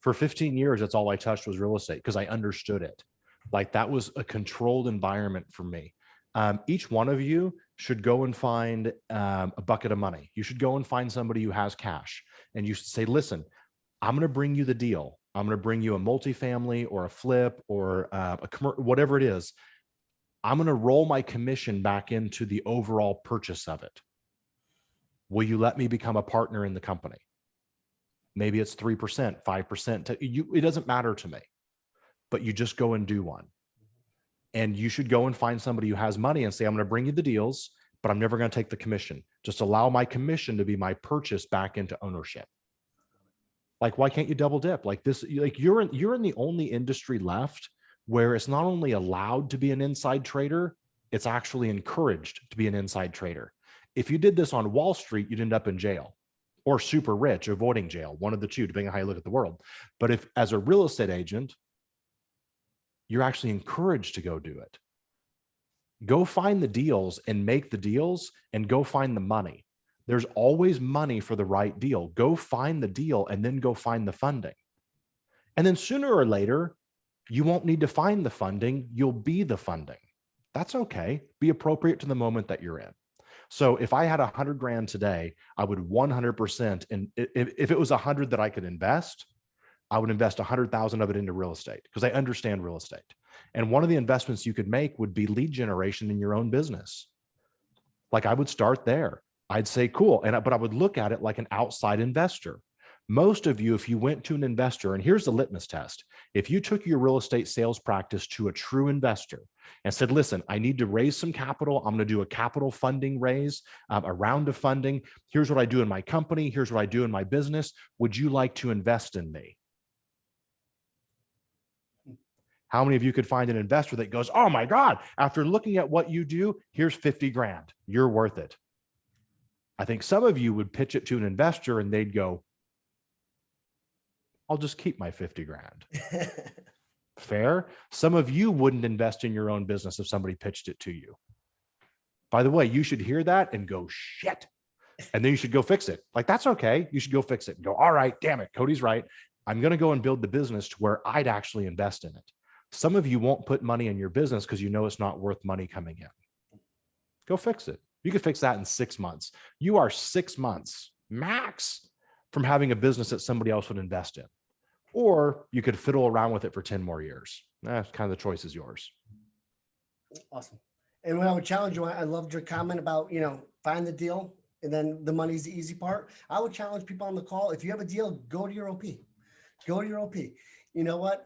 For 15 years, that's all I touched was real estate because I understood it. Like that was a controlled environment for me. Each one of you should go and find a bucket of money. You should go and find somebody who has cash, and you should say, listen, I'm going to bring you the deal. I'm going to bring you a multifamily or a flip or whatever it is. I'm going to roll my commission back into the overall purchase of it. Will you let me become a partner in the company? Maybe it's 3%, 5%. It doesn't matter to me, but you just go and do one. And you should go and find somebody who has money and say, I'm going to bring you the deals, but I'm never going to take the commission. Just allow my commission to be my purchase back into ownership. Like, why can't you double dip like this? Like you're in the only industry left where it's not only allowed to be an inside trader, it's actually encouraged to be an inside trader. If you did this on Wall Street, you'd end up in jail or super rich, avoiding jail, one of the two, depending on how you look at the world. But if as a real estate agent, you're actually encouraged to go do it. Go find the deals and make the deals and go find the money. There's always money for the right deal. Go find the deal and then go find the funding. And then sooner or later, you won't need to find the funding. You'll be the funding. That's okay. Be appropriate to the moment that you're in. So if I had 100 grand today, I would 100%. And if it was 100 that I could invest, I would invest 100,000 of it into real estate because I understand real estate. And one of the investments you could make would be lead generation in your own business. Like I would start there. I'd say, cool. But I would look at it like an outside investor. Most of you, if you went to an investor, and here's the litmus test. If you took your real estate sales practice to a true investor and said, listen, I need to raise some capital. I'm going to do a capital funding raise, a round of funding. Here's what I do in my company. Here's what I do in my business. Would you like to invest in me? How many of you could find an investor that goes, oh my God, after looking at what you do, here's 50 grand. You're worth it. I think some of you would pitch it to an investor and they'd go, I'll just keep my 50 grand. Fair. Some of you wouldn't invest in your own business if somebody pitched it to you. By the way, you should hear that and go, shit. And then you should go fix it. Like, that's okay. You should go fix it and go, all right, damn it. Cody's right. I'm going to go and build the business to where I'd actually invest in it. Some of you won't put money in your business because you know it's not worth money coming in. Go fix it. You can fix that in 6 months. You are 6 months max from having a business that somebody else would invest in. Or you could fiddle around with it for 10 more years. That's kind of the choice is yours. Awesome. And when I would challenge you, I loved your comment about, find the deal and then the money's the easy part. I would challenge people on the call. If you have a deal, go to your OP. Go to your OP. You know what?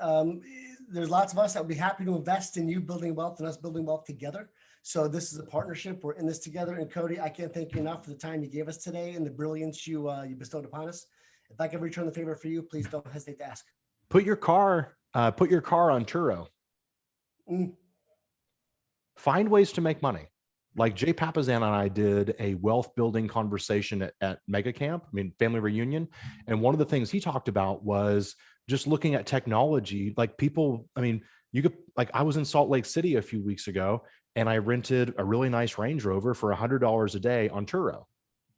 There's lots of us that would be happy to invest in you building wealth and us building wealth together. So this is a partnership. We're in this together. And Cody, I can't thank you enough for the time you gave us today and the brilliance you bestowed upon us. If I can return the favor for you, please don't hesitate to ask. Put your car on Turo. Find ways to make money. Like Jay Papazan and I did a wealth building conversation at Mega Camp, family reunion. And one of the things he talked about was just looking at technology. Like people, you could, like I was in Salt Lake City a few weeks ago and I rented a really nice Range Rover for $100 a day on Turo.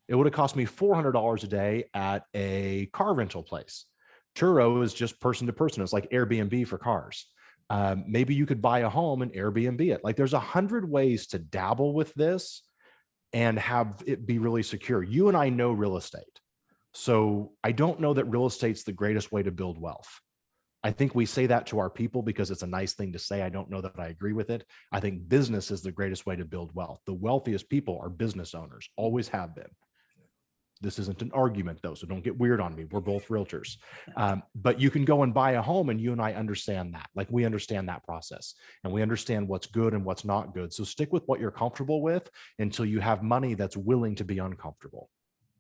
It would have cost me $400 a day at a car rental place. Turo is just person to person. It's like Airbnb for cars. Maybe you could buy a home and Airbnb it. Like there's 100 ways to dabble with this and have it be really secure. You and I know real estate. So I don't know that real estate's the greatest way to build wealth. I think we say that to our people because it's a nice thing to say. I don't know that I agree with it. I think business is the greatest way to build wealth. The wealthiest people are business owners, always have been. This isn't an argument though, so don't get weird on me. We're both realtors. But you can go and buy a home and you and I understand that. Like we understand that process and we understand what's good and what's not good. So stick with what you're comfortable with until you have money that's willing to be uncomfortable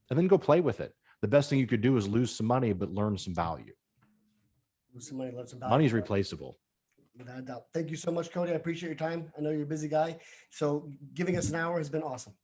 and then go play with it. The best thing you could do is lose some money, but learn some value. Lose some money, learn some value. Money's replaceable. Without a doubt. Thank you so much, Cody. I appreciate your time. I know you're a busy guy. So giving us an hour has been awesome.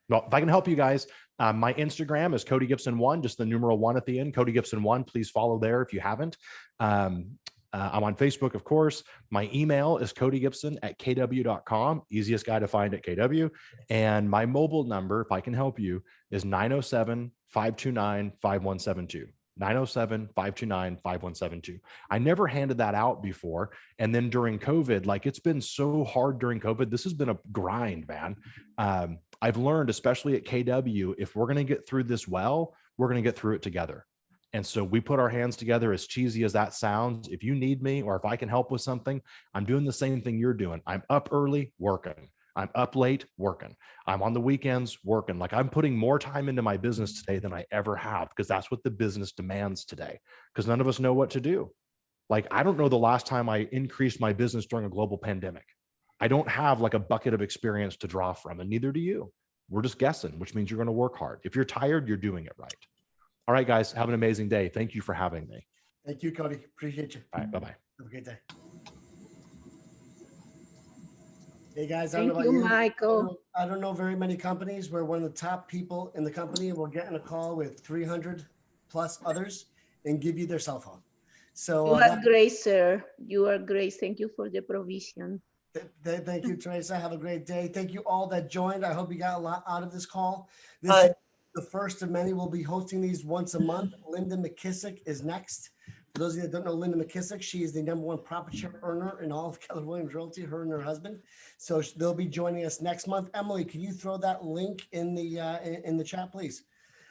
Well, if I can help you guys, my Instagram is Cody Gibson 1, just the numeral 1 at the end, Cody Gibson 1. Please follow there if you haven't. I'm on Facebook, of course. My email is codygibson@kw.com. Easiest guy to find at KW. And my mobile number, if I can help you, is 907-529-5172. 907-529-5172. I never handed that out before. And then during COVID, like it's been so hard during COVID. This has been a grind, man. I've learned, especially at KW, if we're going to get through this well, we're going to get through it together. And so we put our hands together, as cheesy as that sounds. If you need me, or if I can help with something, I'm doing the same thing you're doing. I'm up early working. I'm up late working. I'm on the weekends working. Like I'm putting more time into my business today than I ever have, because that's what the business demands today, because none of us know what to do. Like, I don't know the last time I increased my business during a global pandemic. I don't have like a bucket of experience to draw from, and neither do you. We're just guessing, which means you're going to work hard. If you're tired, you're doing it right. All right, guys, have an amazing day. Thank you for having me. Thank you, Cody. Appreciate you. All right, bye-bye. Have a great day. Hey guys, I don't know Thank about you, you. Michael. I don't know very many companies where one of the top people in the company will get in a call with 300 plus others and give you their cell phone. So You are great, sir. You are great. Thank you for the provision. Thank you, Teresa. Have a great day. Thank you all that joined. I hope you got a lot out of this call. This is the first of many. We'll be hosting these once a month. Linda McKissick is next. For those of you that don't know Linda McKissick, she is the #1 profit share earner in all of Keller Williams Realty, her and her husband. So they'll be joining us next month. Emily, can you throw that link in the chat, please?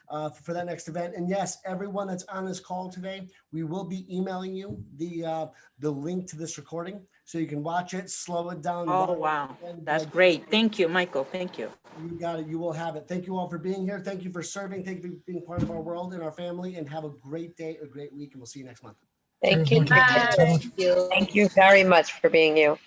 For that next event. And yes, everyone that's on this call today, we will be emailing you the link to this recording so you can watch it, slow it down. Oh, wow. That's great. Thank you, Michael. Thank you. You got it. You will have it. Thank you all for being here. Thank you for serving. Thank you for being part of our world and our family, and have a great day, a great week, and we'll see you next month. Thank you. Bye. Thank you very much for being you.